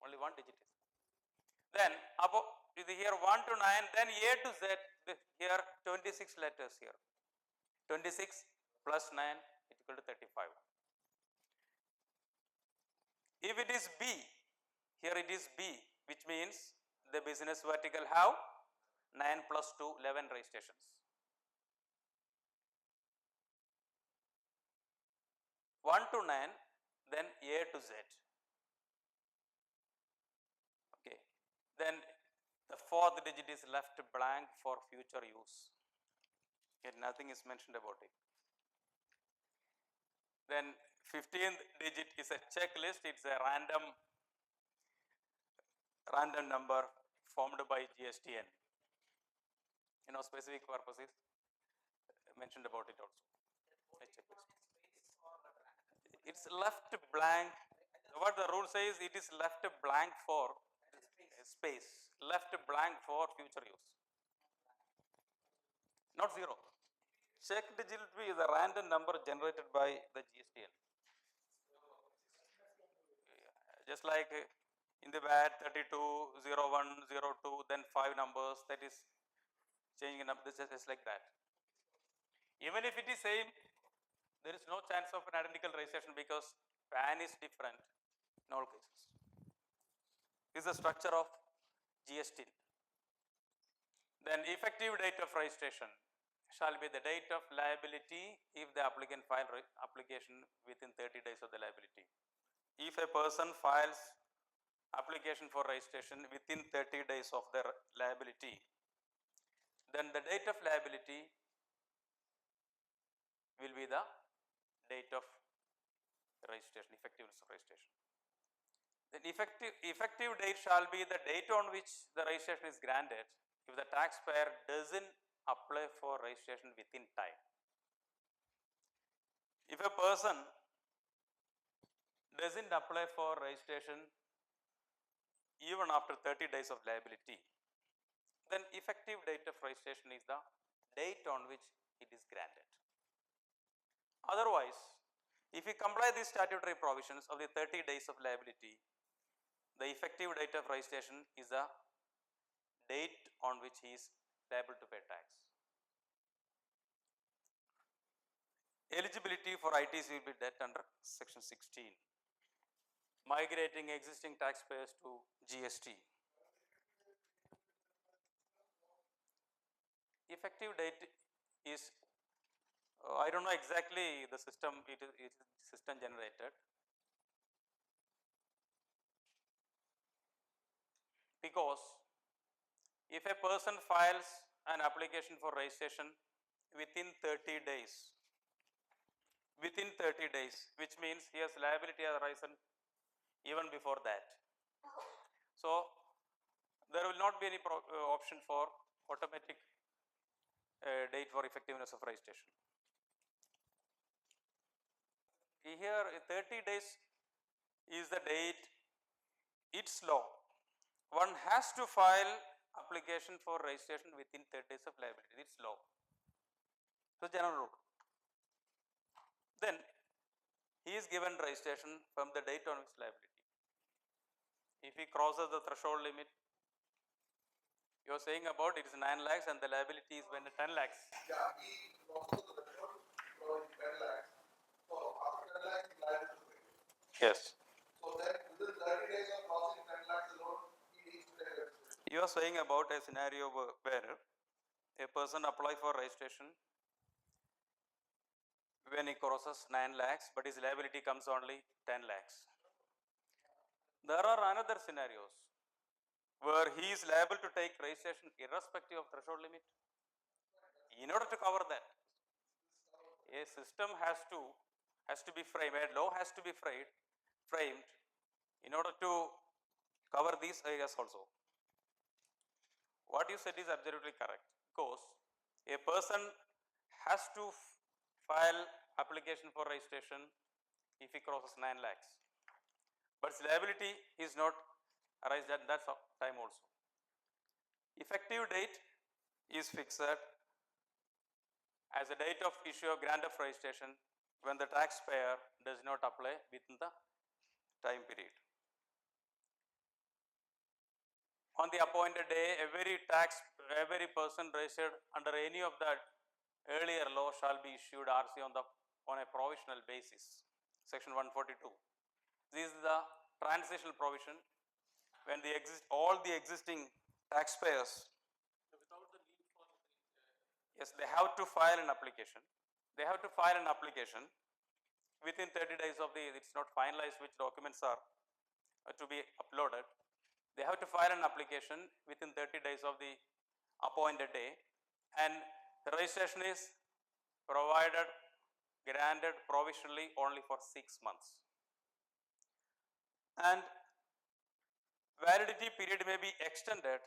Only 1 digit is there. Then above here 1 to 9, then A to Z, here 26 letters here. 26 plus 9 is equal to 35. If it is B, here it is B, which means the business vertical have 9 plus 2, 11 registrations. 1 to 9, then A to Z. Okay. Then the 4th digit is left blank for future use. Yet nothing is mentioned about it. Then 15th digit is a checklist. It's a random number formed by GSTN. Specific purposes mentioned about it also. A checklist. It's left blank. What the rule says, it is left blank for space, left blank for future use. Not 0. Check digit is a random number generated by the GSTN. Just like in the VAT 32, 01, 02, then 5 numbers, that is changing up. This is just like that. Even if it is same, there is no chance of an identical registration because PAN is different in all cases. This is the structure of GST. Then effective date of registration shall be the date of liability if the applicant file application within 30 days of the liability. If a person files application for registration within 30 days of their liability, then the date of liability will be the date of registration, effectiveness of registration. Then effective date shall be the date on which the registration is granted if the taxpayer doesn't apply for registration within time. If a person doesn't apply for registration even after 30 days of liability, then effective date of registration is the date on which it is granted. Otherwise, if we comply these statutory provisions of the 30 days of liability, the effective date of registration is the date on which he is liable to pay tax. Eligibility for ITC will be debt under section 16. Migrating existing taxpayers to GST. effective date is, I don't know exactly the system, it is system generated, because if a person files an application for registration within 30 days, which means he has liability has arisen even before that. So there will not be any option for automatic date for effectiveness of registration. Here 30 days is the date, it's law. One has to file application for registration within 30 days of liability, it's law. So general rule. Then he is given registration from the date on his liability. If he crosses the threshold limit, you are saying about it is 9 lakhs and the liability is when 10 lakhs. Yeah, he crosses the threshold for 10 lakhs. So after 10 lakhs, he liable to pay. Yes. So then within 30 days of crossing 10 lakhs alone, he needs to take registration. You are saying about a scenario where a person apply for registration when he crosses 9 lakhs, but his liability comes only 10 lakhs. There are another scenarios where he is liable to take registration irrespective of threshold limit. In order to cover that, a system has to be framed, a law has to be framed in order to cover these areas also. What you said is absolutely correct, because a person has to file application for registration if he crosses 9 lakhs, but his liability is not arised at that time also. Effective date is fixed as a date of issue of grant of registration when the taxpayer does not apply within the time period. On the appointed day, every person registered under any of the earlier law shall be issued RC on a provisional basis. Section 142. This is the transitional provision when all the existing taxpayers, Without the need for yes, they have to file an application. They have to file an application within 30 days of it's not finalized which documents are to be uploaded. They have to file an application within 30 days of the appointed day, and the registration is granted provisionally only for 6 months. And validity period may be extended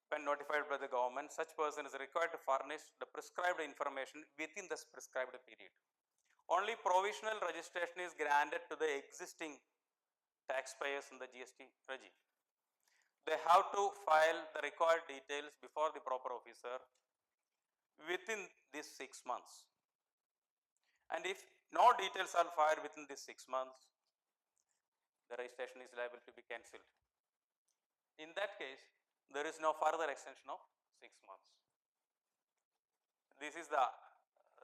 when notified by the government. Such person is required to furnish the prescribed information within the prescribed period. Only provisional registration is granted to the existing taxpayers in the GST regime. They have to file the required details before the proper officer within these 6 months. And if no details are filed within these 6 months, the registration is liable to be cancelled. In that case, there is no further extension of 6 months. This is the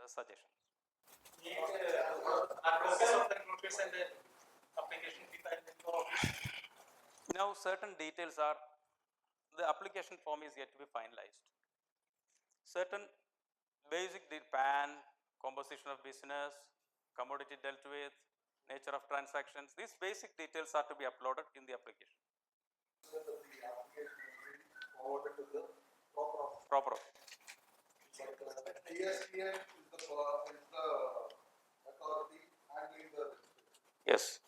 suggestion. Process of the notice and the application fee filed in your office. Now, certain details are, the application form is yet to be finalized. Certain basic PAN, composition of business, commodity dealt with, nature of transactions, these basic details are to be uploaded in the application. So that the application is being forwarded to the proper office. Proper. But GSTN is the authority handling the registration. Yes.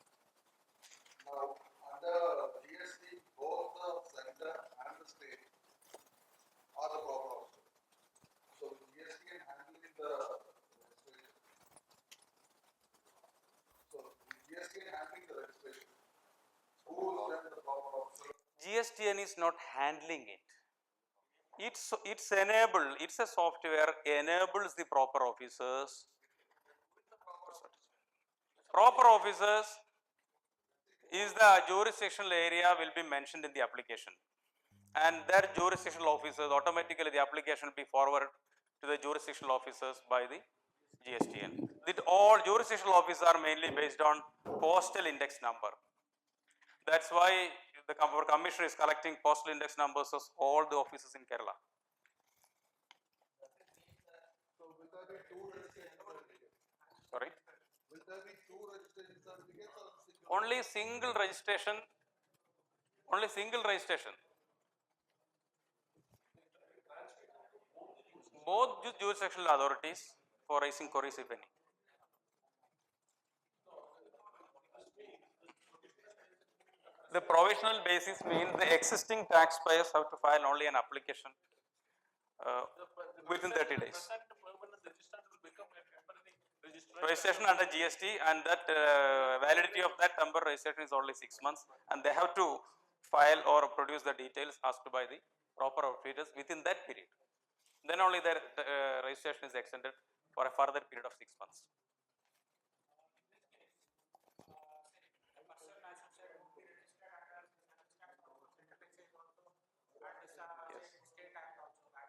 Now, under GST, both the center and the state are the proper officer. So GSTN handling the registration. So GSTN handling the registration. Who is then the proper officer? GSTN is not handling it. It's enabled, it's a software enables the proper officers. Proper officers is the jurisdictional area will be mentioned in the application, and their jurisdictional officers, automatically the application will be forwarded to the jurisdictional officers by the GSTN. All jurisdictional officers are mainly based on postal index number. That's why our commissioner is collecting postal index numbers of all the offices in Kerala. So will there be two registration certificates? Sorry, Will there be two registration certificates or single? only single registration. Only single registration. Both jurisdictional authorities for raising queries, if any. The provisional basis means the existing taxpayers have to file only an application within 30 days. Permanent registrant will become a temporary registrant. Registration under GST, and that validity of that number registration is only 6 months, and they have to file or produce the details asked by the proper outfitters within that period. Then only their registration is extended for a further period of 6 months. Person as you said would be registered under enterprises also and this state act also that.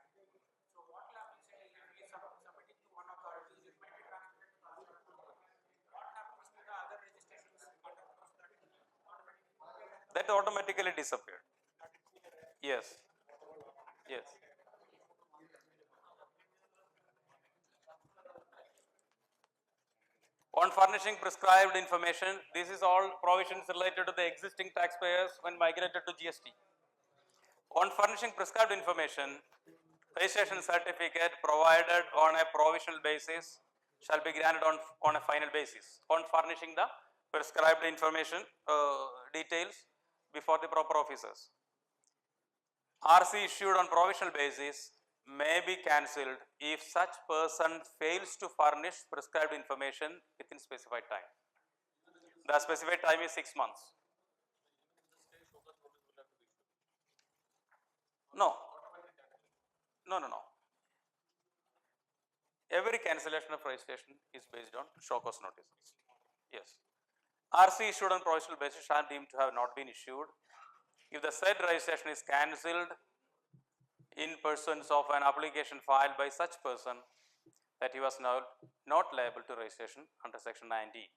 So what will happen say if we submit it to one authority, it might be transmitted to the other authority. What happens to the other registrations under That automatically disappeared. Yes. Yes. On furnishing prescribed information, this is all provisions related to the existing taxpayers when migrated to GST. On furnishing prescribed information, registration certificate provided on a provisional basis shall be granted on a final basis. On furnishing the prescribed information details before the proper officers. RC issued on provisional basis may be cancelled if such person fails to furnish prescribed information within specified time. The specified time is 6 months. No. No, no, no. Every cancellation of registration is based on show cause notices. Yes. RC issued on provisional basis shall deemed to have not been issued if the said registration is cancelled in pursuance of an application filed by such person that he was now not liable to registration under section 19.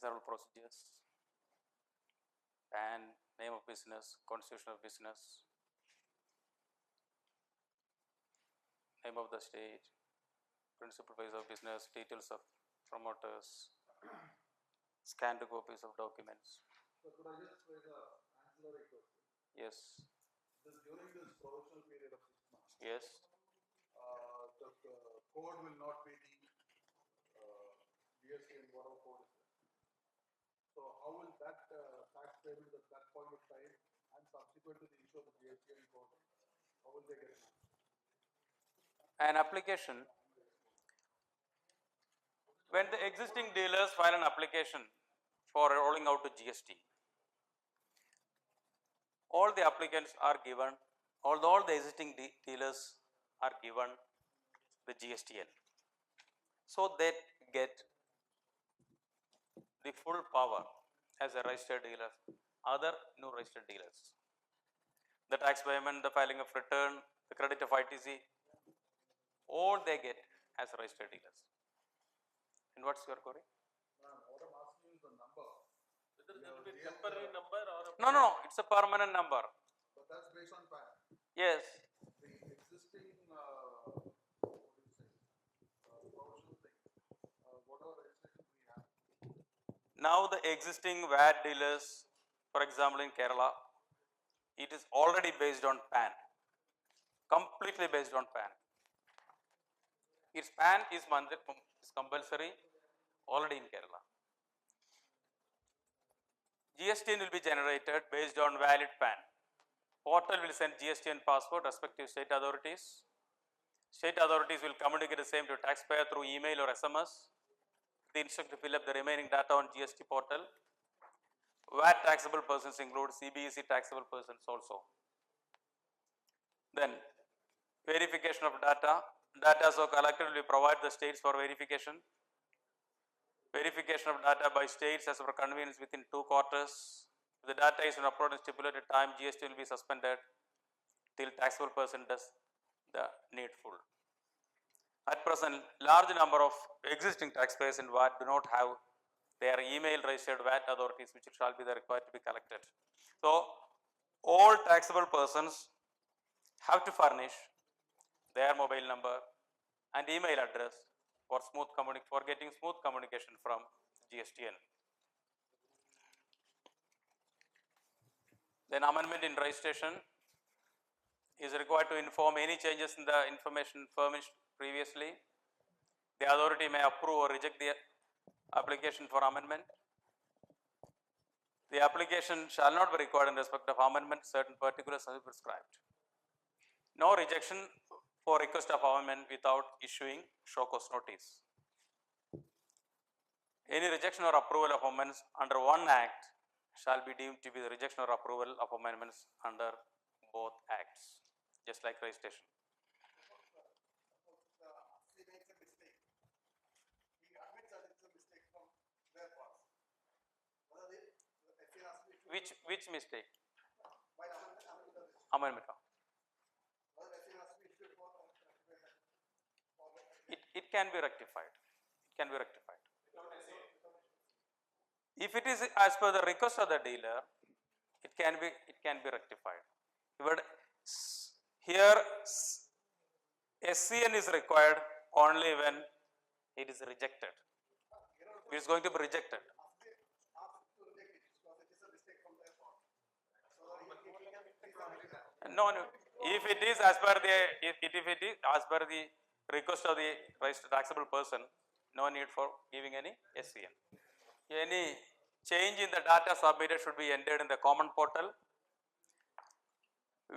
Several procedures and name of business, constitution of business, name of the state, principal place of business, details of promoters, scanned copies of documents. So could I just raise a ancillary question? Yes. During this provisional period of 6 months, Yes. the code will not be the GST and whatever code is there. So how will that tax payment at that point of time and subsequent to the issue of the GST and code, how will they get it? An application, when the existing dealers file an application for rolling out to GST, all the applicants are given, although all the existing dealers are given the GSTN. So they get the full power as a registered dealer, other new registered dealers. The tax payment, the filing of return, the credit of ITC, all they get as registered dealers. And what's your query? What I'm asking is the number. Whether there will be a temporary number or a No, no, no, it's a permanent number. But that's based on PAN. Yes. The existing, what do you say, provisional thing, whatever registration we have. Now the existing VAT dealers, for example in Kerala, it is already based on PAN, completely based on PAN. Its PAN is compulsory already in Kerala. GSTN will be generated based on valid PAN. Portal will send GSTN passport respective state authorities. State authorities will communicate the same to taxpayer through email or SMS. They instruct to fill up the remaining data on GST portal. VAT taxable persons include CBEC taxable persons also. Then verification of data. Data so collected will be provided the states for verification. Verification of data by states as per convenience within 2 quarters. If the data is not uploaded in stipulated time, GST will be suspended till taxable person does the needful. At present, large number of existing taxpayers in VAT do not have They are email registered VAT authorities which shall be required to be collected. So, all taxable persons have to furnish their mobile number and email address for getting smooth communication from GSTN. Then amendment in registration is required to inform any changes in the information furnished previously. The authority may approve or reject the application for amendment. The application shall not be required in respect of amendment, certain particulars are prescribed. No rejection for request of amendment without issuing show cause notice. Any rejection or approval of amendments under one act shall be deemed to be the rejection or approval of amendments under both acts, just like registration. He makes a mistake. He admits that it's a mistake from their part. Whether the FA has to be issued Which mistake? by amendment. Amendment. Whether FA has to be issued for It can be rectified. It can be rectified. If it is as per the request of the dealer, it can be rectified. But here SCN is required only when it is rejected. It is going to be rejected. No. If it is as per the request of the taxable person, no need for giving any SCN. Any change in the data submitted should be entered in the common portal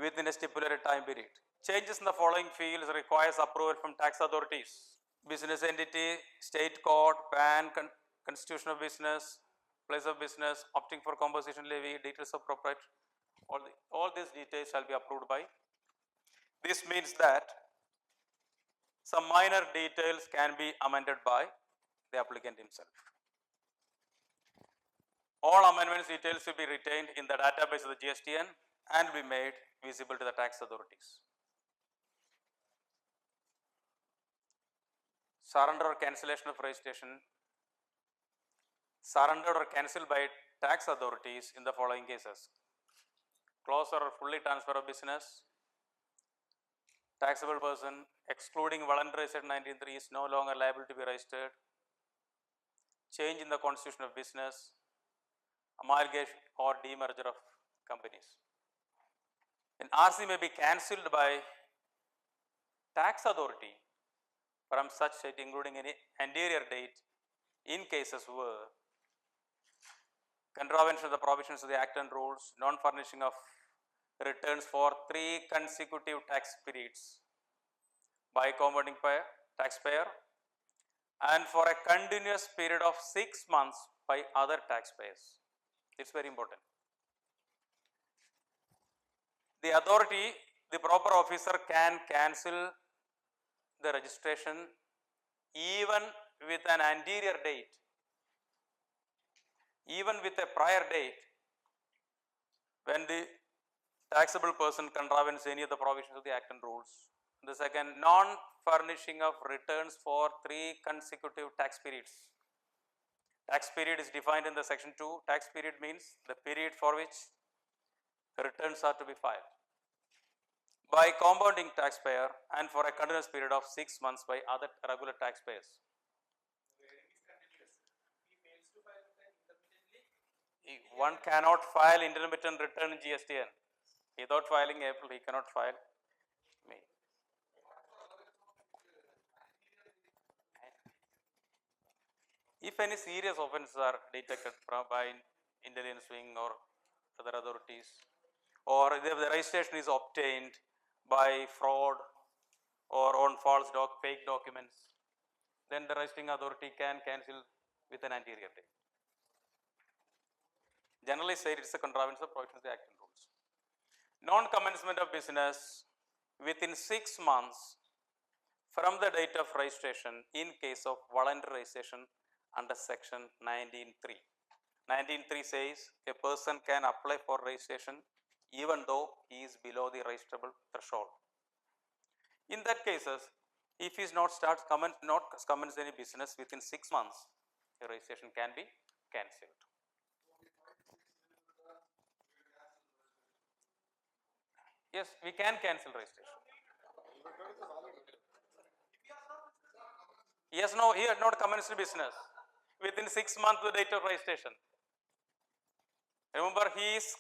within a stipulated time period. Changes in the following fields requires approval from tax authorities: business entity, state code, PAN, constitution of business, place of business, opting for composition levy, details of proprietor. All these details shall be approved by. This means that some minor details can be amended by the applicant himself. All amendments details will be retained in the database of the GSTN and be made visible to the tax authorities. Surrender or cancellation of registration. Surrendered or cancelled by tax authorities in the following cases: close or fully transfer of business, taxable person excluding voluntary section 19(3) is no longer liable to be registered, change in the constitution of business, amalgamation or demerger of companies. An RC may be cancelled by tax authority from such date including any anterior date in cases where contravention of the provisions of the Act and rules, non-furnishing of returns for 3 consecutive tax periods by compounding taxpayer, and for a continuous period of 6 months by other taxpayers. It's very important. The authority, the proper officer can cancel the registration even with an anterior date, even with a prior date, when the taxable person contravenes any of the provisions of the Act and rules. The second, non-furnishing of returns for 3 consecutive tax periods. Tax period is defined in the section 2. Tax period means the period for which returns are to be filed by compounding taxpayer and for a continuous period of 6 months by other regular taxpayers. One cannot file intermittent return in GSTN. Without filing April, he cannot file May. If any serious offences are detected by intelligence wing or other authorities, or if the registration is obtained by fraud or on false fake documents, then the registering authority can cancel with an anterior date. Generally said, it's a contravention of provisions of the Act and rules. Non-commencement of business within 6 months from the date of registration in case of voluntary registration under section 19(3). 19(3) says a person can apply for registration even though he is below the registrable threshold. In that cases, if he is not commence any business within 6 months, the registration can be cancelled. Yes, we can cancel registration. Yes, no, he had not commenced business within 6 months of the date of registration. Remember, he is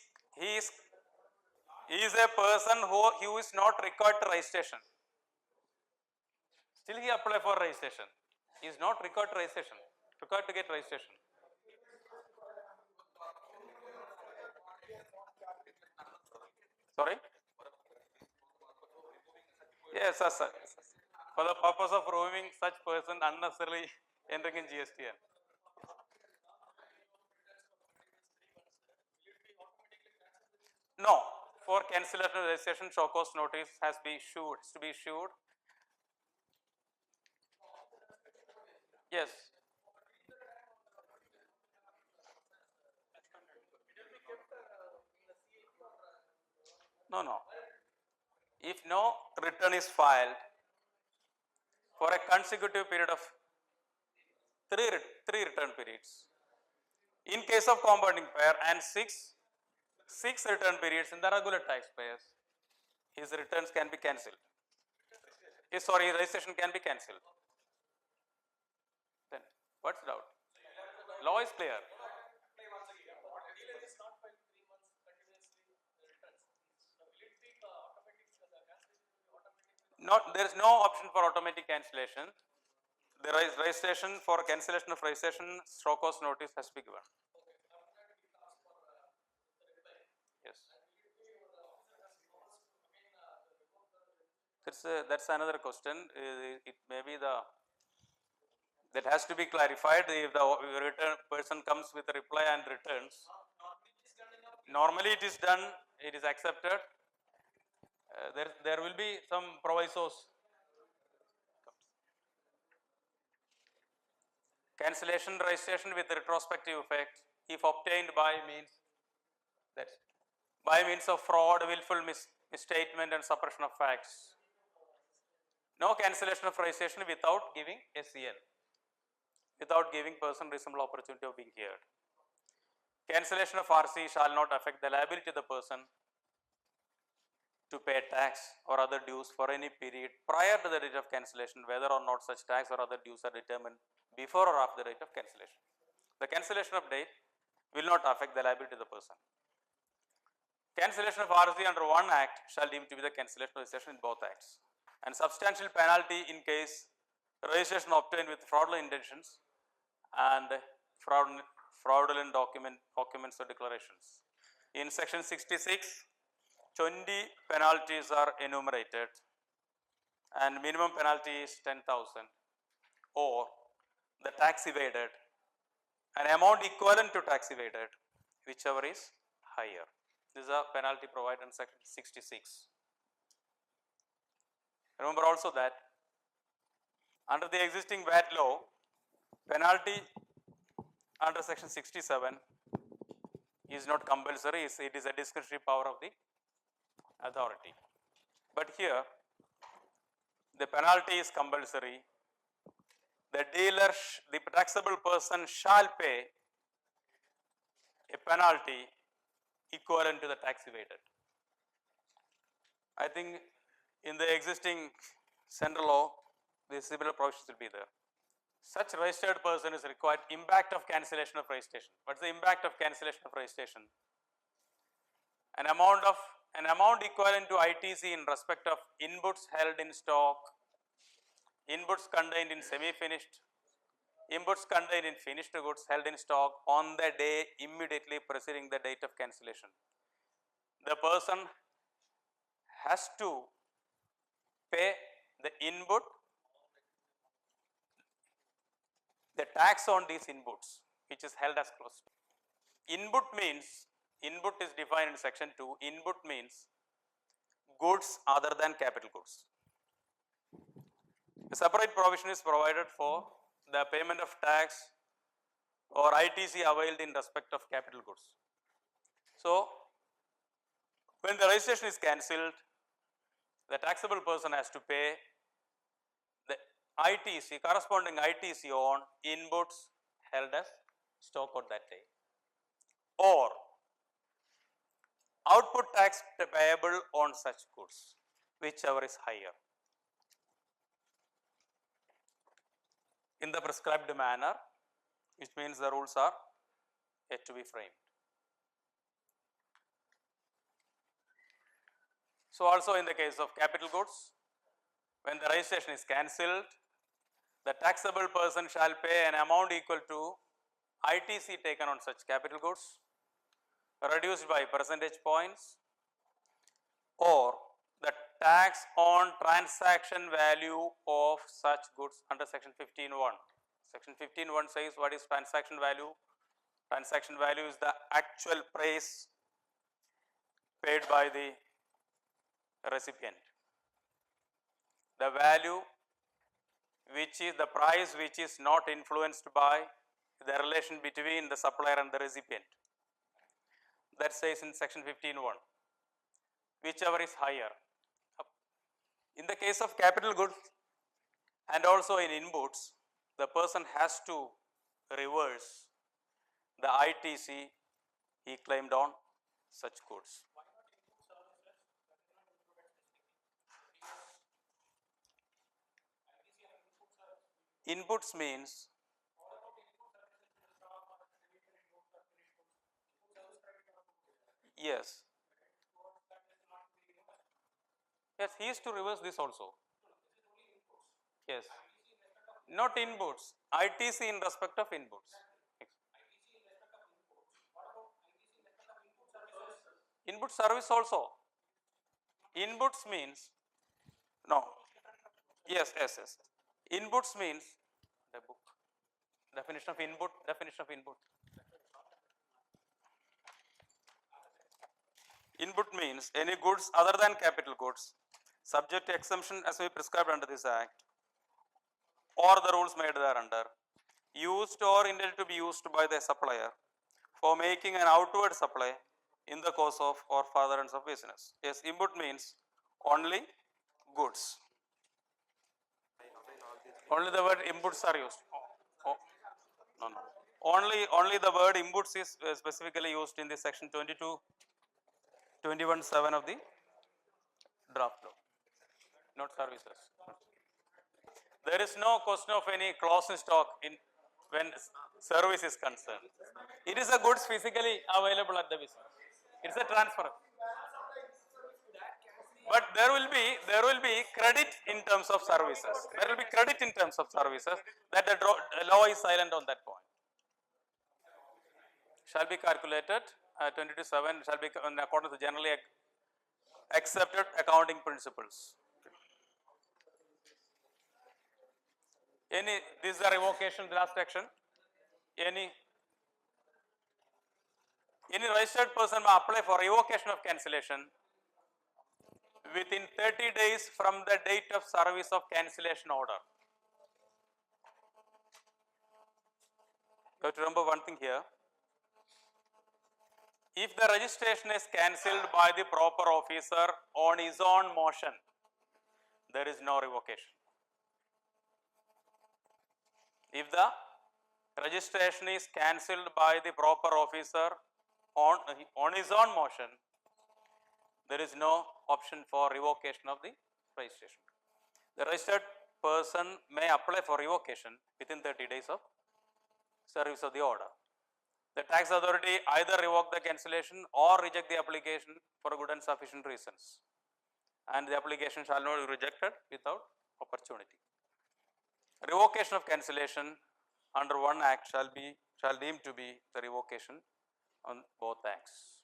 a person who is not required to registration. Still he apply for registration. He is not required to registration, required to get registration. Sorry? Yes, sir. For the purpose of removing such person unnecessarily entering in GSTN. No, for cancellation of registration, show cause notice has to be issued. Yes. No, no. If no return is filed for a consecutive period of three return periods, in case of compounding pair and six return periods in the regular taxpayers, his returns can be cancelled. Sorry, registration can be cancelled. Then what's the doubt? Law is clear. Not, there is no option for automatic cancellation. The registration for cancellation of registration, show cause notice has to be given. Yes. That's another question. It may be that has to be clarified. If the return person comes with a reply and returns, normally it is done. It is accepted. There will be some provisos. Cancellation registration with retrospective effect, if obtained by means of fraud, willful misstatement and suppression of facts. No cancellation of registration without giving SCN, without giving person reasonable opportunity of being heard. Cancellation of RC shall not affect the liability of the person to pay tax or other dues for any period prior to the date of cancellation, whether or not such tax or other dues are determined before or after the date of cancellation. The cancellation of date will not affect the liability of the person. Cancellation of RC under one act shall deem to be the cancellation of registration in both acts. And substantial penalty in case registration obtained with fraudulent intentions and fraudulent documents or declarations. In section 66, 20 penalties are enumerated and minimum penalty is 10,000 or the tax evaded, an amount equivalent to tax evaded, whichever is higher. This is a penalty provided in section 66. Remember also that under the existing VAT law, penalty under section 67 is not compulsory, it is a discretionary power of the authority. But here the penalty is compulsory. The dealer, the taxable person shall pay a penalty equivalent to the tax evaded. I think in the existing central law, the similar provisions will be there. Such registered person is required. Impact of cancellation of registration. What's the impact of cancellation of registration? An amount equivalent to ITC in respect of inputs held in stock, inputs contained in semi-finished, inputs contained in finished goods held in stock on the day immediately preceding the date of cancellation. The person has to pay the input, the tax on these inputs, which is held as close. Input is defined in section 2. Input means goods other than capital goods. A separate provision is provided for the payment of tax or ITC availed in respect of capital goods. So, when the registration is cancelled, the taxable person has to pay the ITC, corresponding ITC on inputs held as stock on that day, or output tax payable on such goods, whichever is higher, in the prescribed manner, which means the rules are yet to be framed. So, also in the case of capital goods, when the registration is cancelled, the taxable person shall pay an amount equal to ITC taken on such capital goods, reduced by percentage points, or the tax on transaction value of such goods under section 15.1. Section 15.1 says what is transaction value? Transaction value is the actual price paid by the recipient. The value which is the price which is not influenced by the relation between the supplier and the recipient. That says in section 15.1, whichever is higher. In the case of capital goods and also in inputs, the person has to reverse the ITC he claimed on such goods. Inputs means yes. Yes, he is to reverse this also. Yes. Not inputs, ITC in respect of inputs. Input service also. Inputs means no. Yes. Inputs means the book. Definition of input. Input means any goods other than capital goods subject to exemption as we prescribed under this act or the rules made thereunder, used or intended to be used by the supplier for making an outward supply in the course of or furtherance of business. Yes, input means only goods. Only the word inputs are used. No. Only the word inputs is specifically used in the section 21.7 of the draft law, not services. There is no question of any clause in stock in when service is concerned. It is a goods physically available at the business. It's a transfer. But there will be credit in terms of services. There will be credit in terms of services that the law is silent on that point. Shall be calculated 22.7 shall be in accordance with generally accepted accounting principles. This is a revocation, the last action. Any registered person may apply for revocation of cancellation within 30 days from the date of service of cancellation order. You have to remember one thing here. If the registration is cancelled by the proper officer on his own motion, there is no revocation. If the registration is cancelled by the proper officer on his own motion, there is no option for revocation of the registration. The registered person may apply for revocation within 30 days of service of the order. The tax authority either revoke the cancellation or reject the application for good and sufficient reasons, and the application shall not be rejected without opportunity. Revocation of cancellation under one act shall deem to be the revocation on both acts.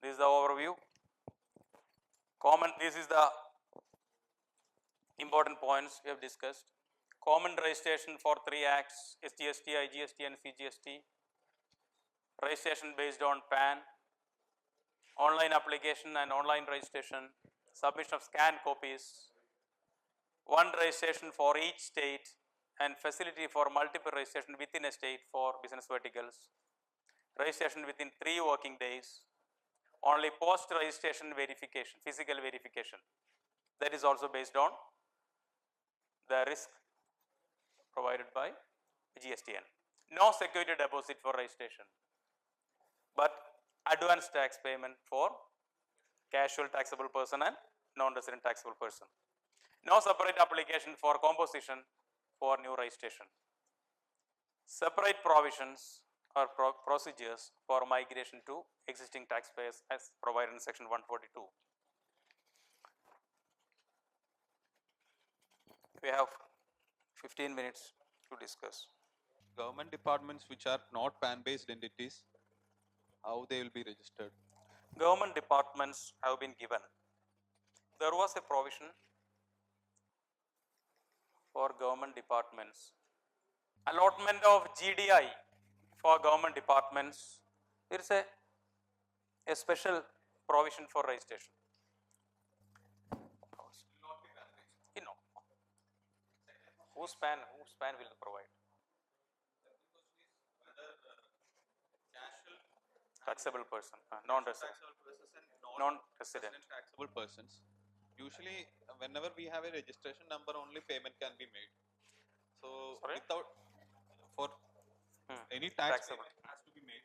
This is the overview. This is the important points we have discussed. Common registration for 3 acts: SGST, IGST and CGST. Registration based on PAN, online application and online registration, submission of scanned copies, one registration for each state and facility for multiple registration within a state for business verticals, registration within 3 working days, only post registration verification, physical verification, that is also based on the risk provided by GSTN. no security deposit for registration, but advance tax payment for casual taxable person and non-resident taxable person. No separate application for composition for new registration. Separate provisions or procedures for migration to existing taxpayers as provided in section 142. We have 15 minutes to discuss. Government departments which are not PAN-based entities, how they will be registered? Government departments have been given. There was a provision for government departments. Allotment of GDI for government departments. There is a special provision for registration. You know, whose PAN will provide? Taxable person, non-resident. Taxable persons and Non-resident. taxable persons. Usually, whenever we have a registration number, only payment can be made. So, Sorry? without for any tax Taxable. payment has to be made,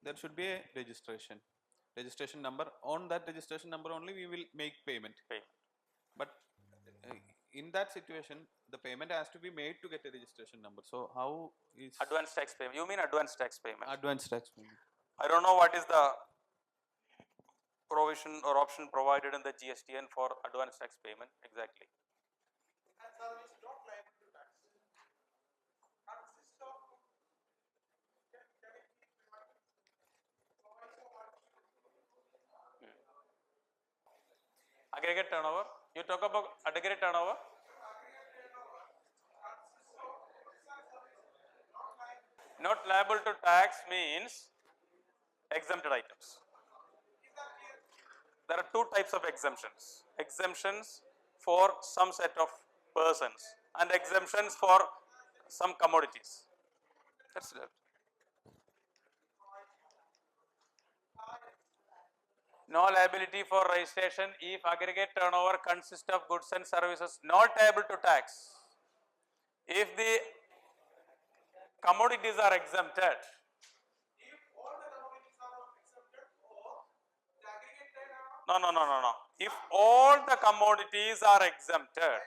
there should be a registration number. On that registration number only, we will make payment. Payment. But in that situation, the payment has to be made to get a registration number. So, how is Advance tax payment. You mean advance tax payment? advance tax payment? I don't know what is the provision or option provided in the GSTN for advance tax payment exactly. And service not liable to tax. Consist of Aggregate turnover. You talk about aggregate turnover. Not liable to tax means exempted items. There are two types of exemptions. Exemptions for some set of persons and exemptions for some commodities. That's it. No liability for registration if aggregate turnover consists of goods and services not able to tax. If the commodities are exempted, if all the commodities are not exempted or the aggregate turnover. no. If all the commodities are exempted,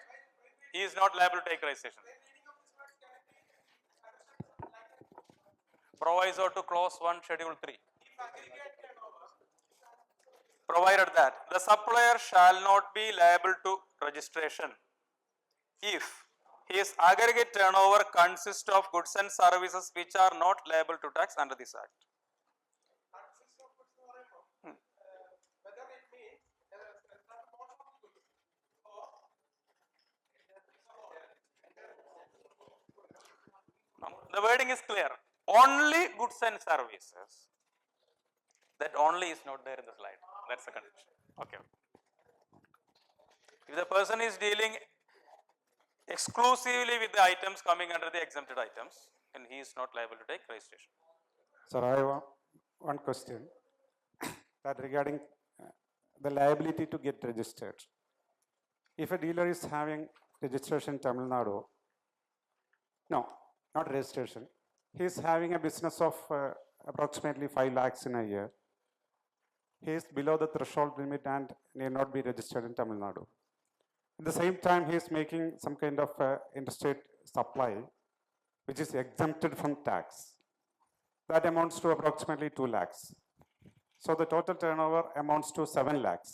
he is not liable to take registration. Reading of this word can it be understood like that? Proviso to clause 1 schedule 3. If aggregate turnover. Provided that the supplier shall not be liable to registration if his aggregate turnover consists of goods and services which are not liable to tax under this act. Consist of goods എന്ന് പറയുമ്പോൾ, whether it means certain portion of the goods or The wording is clear. Only goods and services. That only is not there in the slide. That's the condition. Okay. If the person is dealing exclusively with the items coming under the exempted items, then he is not liable to take registration. Sir, I have one question that regarding the liability to get registered. If a dealer is having registration in Tamil Nadu, no, not registration, he is having a business of approximately 5 lakhs in a year. He is below the threshold limit and need not be registered in Tamil Nadu. At the same time, he is making some kind of interstate supply which is exempted from tax. That amounts to approximately 2 lakhs. So the total turnover amounts to 7 lakhs.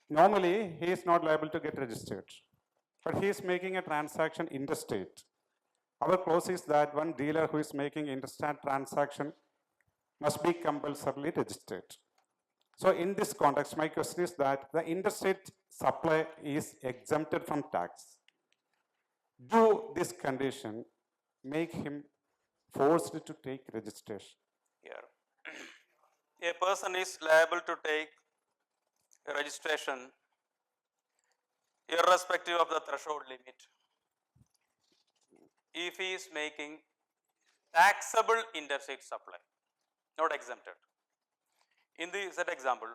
Normally, he is not liable to get registered, but he is making a transaction interstate. Our clause is that one dealer who is making interstate transaction must be compulsorily registered. So in this context, my question is that the interstate supply is exempted from tax. Do this condition make him forced to take registration? Here, a person is liable to take registration irrespective of the threshold limit if he is making taxable interstate supply, not exempted. In the said example,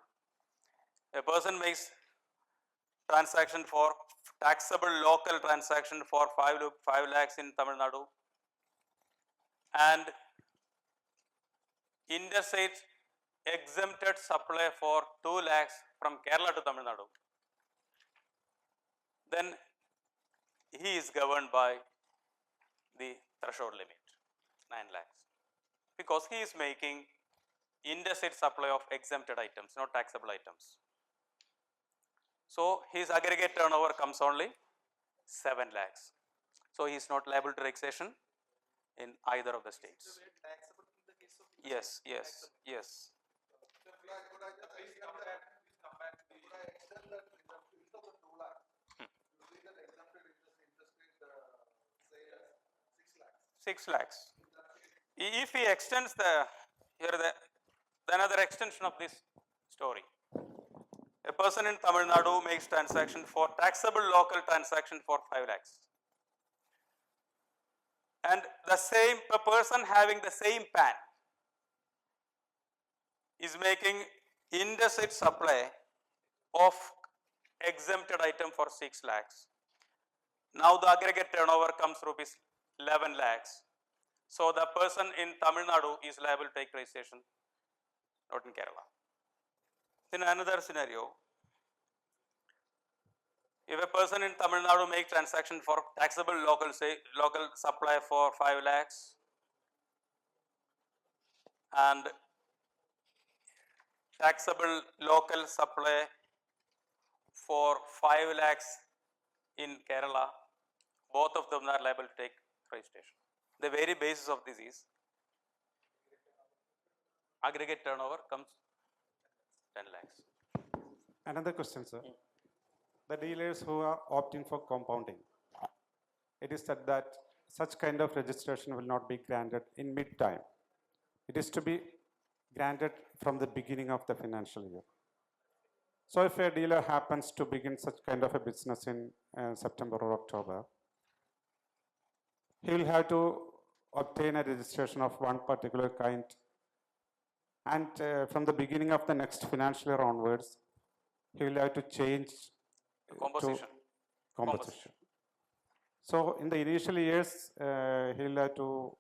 a person makes transaction for taxable local transaction for 5 lakhs in Tamil Nadu, and interstate exempted supply for 2 lakhs from Kerala to Tamil Nadu, then he is governed by the threshold limit 9 lakhs, because he is making interstate supply of exempted items, not taxable items. So his aggregate turnover comes only 7 lakhs. So he is not liable to taxation in either of the states. Taxable in the case of. Yes, yes, yes. Could I just extend that instead of the 2 lakh, you see that exempted interest rate, say as 6 lakhs. 6 lakhs. If he extends the another extension of this story. A person in Tamil Nadu makes transaction for taxable local transaction for 5 lakhs. And the same person having the same PAN is making interstate supply of exempted item for 6 lakhs. Now the aggregate turnover comes rupees 11 lakhs. So the person in Tamil Nadu is liable to take registration, not in Kerala. In another scenario, if a person in Tamil Nadu makes transaction for taxable local supply for 5 lakhs and taxable local supply for 5 lakhs in Kerala, both of them are liable to take registration. The very basis of this is aggregate turnover comes 10 lakhs. Another question, sir. The dealers who are opting for compounding, it is said that such kind of registration will not be granted in mid-time. It is to be granted from the beginning of the financial year. So if a dealer happens to begin such kind of a business in September or October, he will have to obtain a registration of one particular kind, and from the beginning of the next financial year onwards, he will have to change Composition. to composition. So in the initial years, he will have to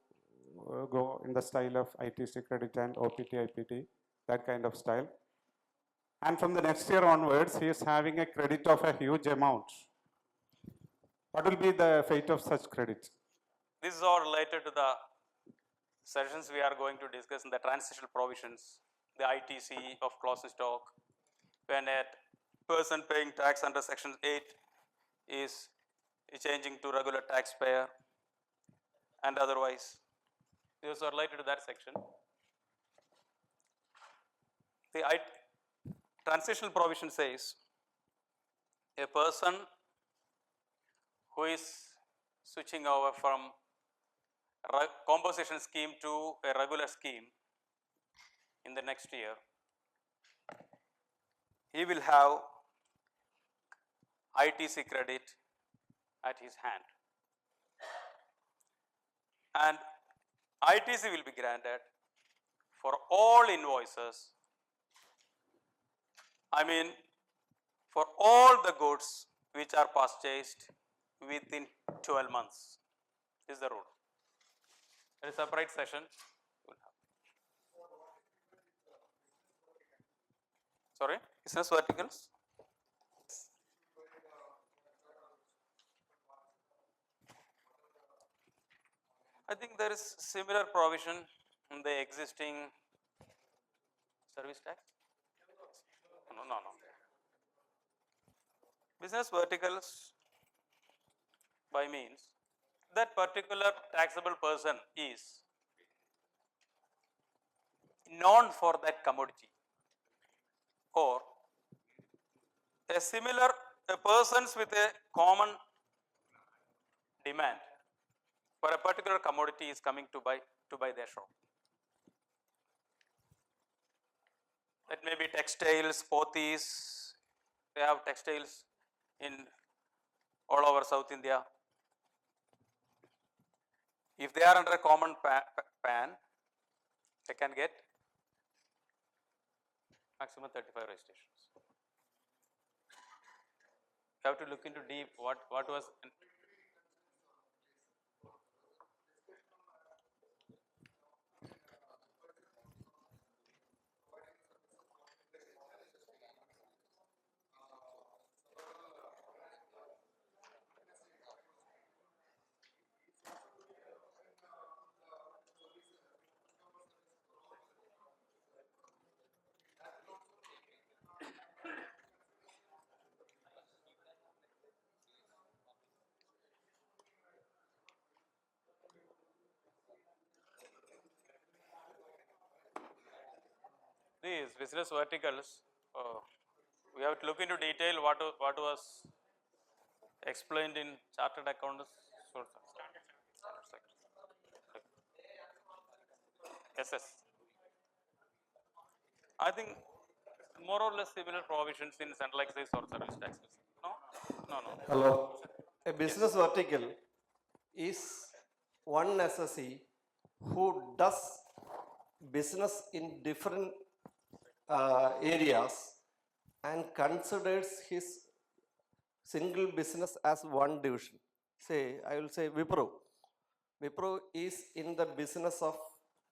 go in the style of ITC credit and OPT, IPT, that kind of style. And from the next year onwards, he is having a credit of a huge amount. What will be the fate of such credit? This is all related to the sessions we are going to discuss in the transitional provisions, the ITC of closing stock, when a person paying tax under section 8 is changing to regular taxpayer and otherwise. These are related to that section. The transitional provision says a person who is switching over from composition scheme to a regular scheme in the next year, he will have ITC credit at his hand, and ITC will be granted for all invoices, I mean for all the goods which are purchased within 12 months. This is the rule. There is a separate session. Sorry, business verticals. I think there is similar provision in the existing service tax. No. Business verticals by means that particular taxable person is known for that commodity, or a similar persons with a common demand for a particular commodity is coming to buy their shop. It may be textiles, pothys. They have textiles in all over South India. If they are under a common PAN, they can get maximum 35 registrations. have to look into deep what was. These business verticals, we have to look into detail what was explained in chartered accountants. Standard sector. Yes, yes. I think more or less similar provisions in central excise or service taxes. No, no, no. Hello. A business vertical is one SSE who does business in different areas and considers his single business as one division. Say, I will say Wipro. Wipro is in the business of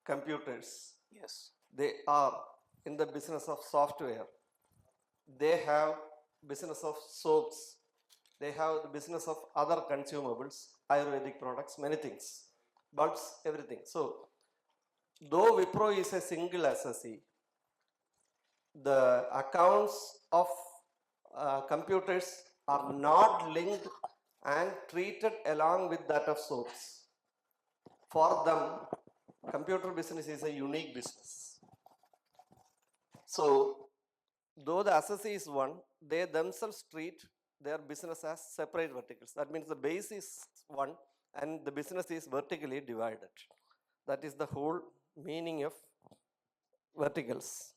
computers. Yes. They are in the business of software. They have business of soaps. They have the business of other consumables, Ayurvedic products, many things, bulbs, everything. So, though Wipro is a single SSE, the accounts of computers are not linked and treated along with that of soaps. For them, computer business is a unique business. So, though the SSE is one, they themselves treat their business as separate verticals. That means the base is one and the business is vertically divided. That is the whole meaning of verticals.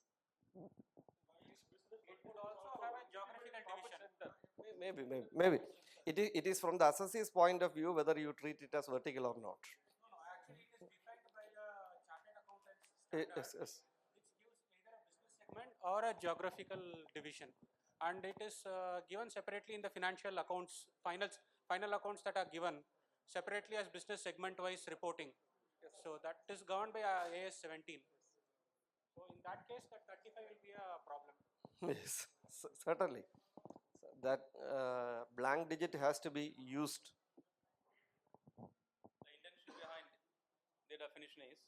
It could also have a geographical division. Maybe. It is from the SSE's point of view whether you treat it as vertical or not. No, no, actually it is defined by the chartered accountants Yes, standard, yes. which gives either a business segment or a geographical division, and it is given separately in the financial accounts, final accounts that are given separately as business segment wise reporting. So that is governed by AS 17. So in that case, that 35 will be a problem. Yes, certainly. So that blank digit has to be used. The intention behind the definition is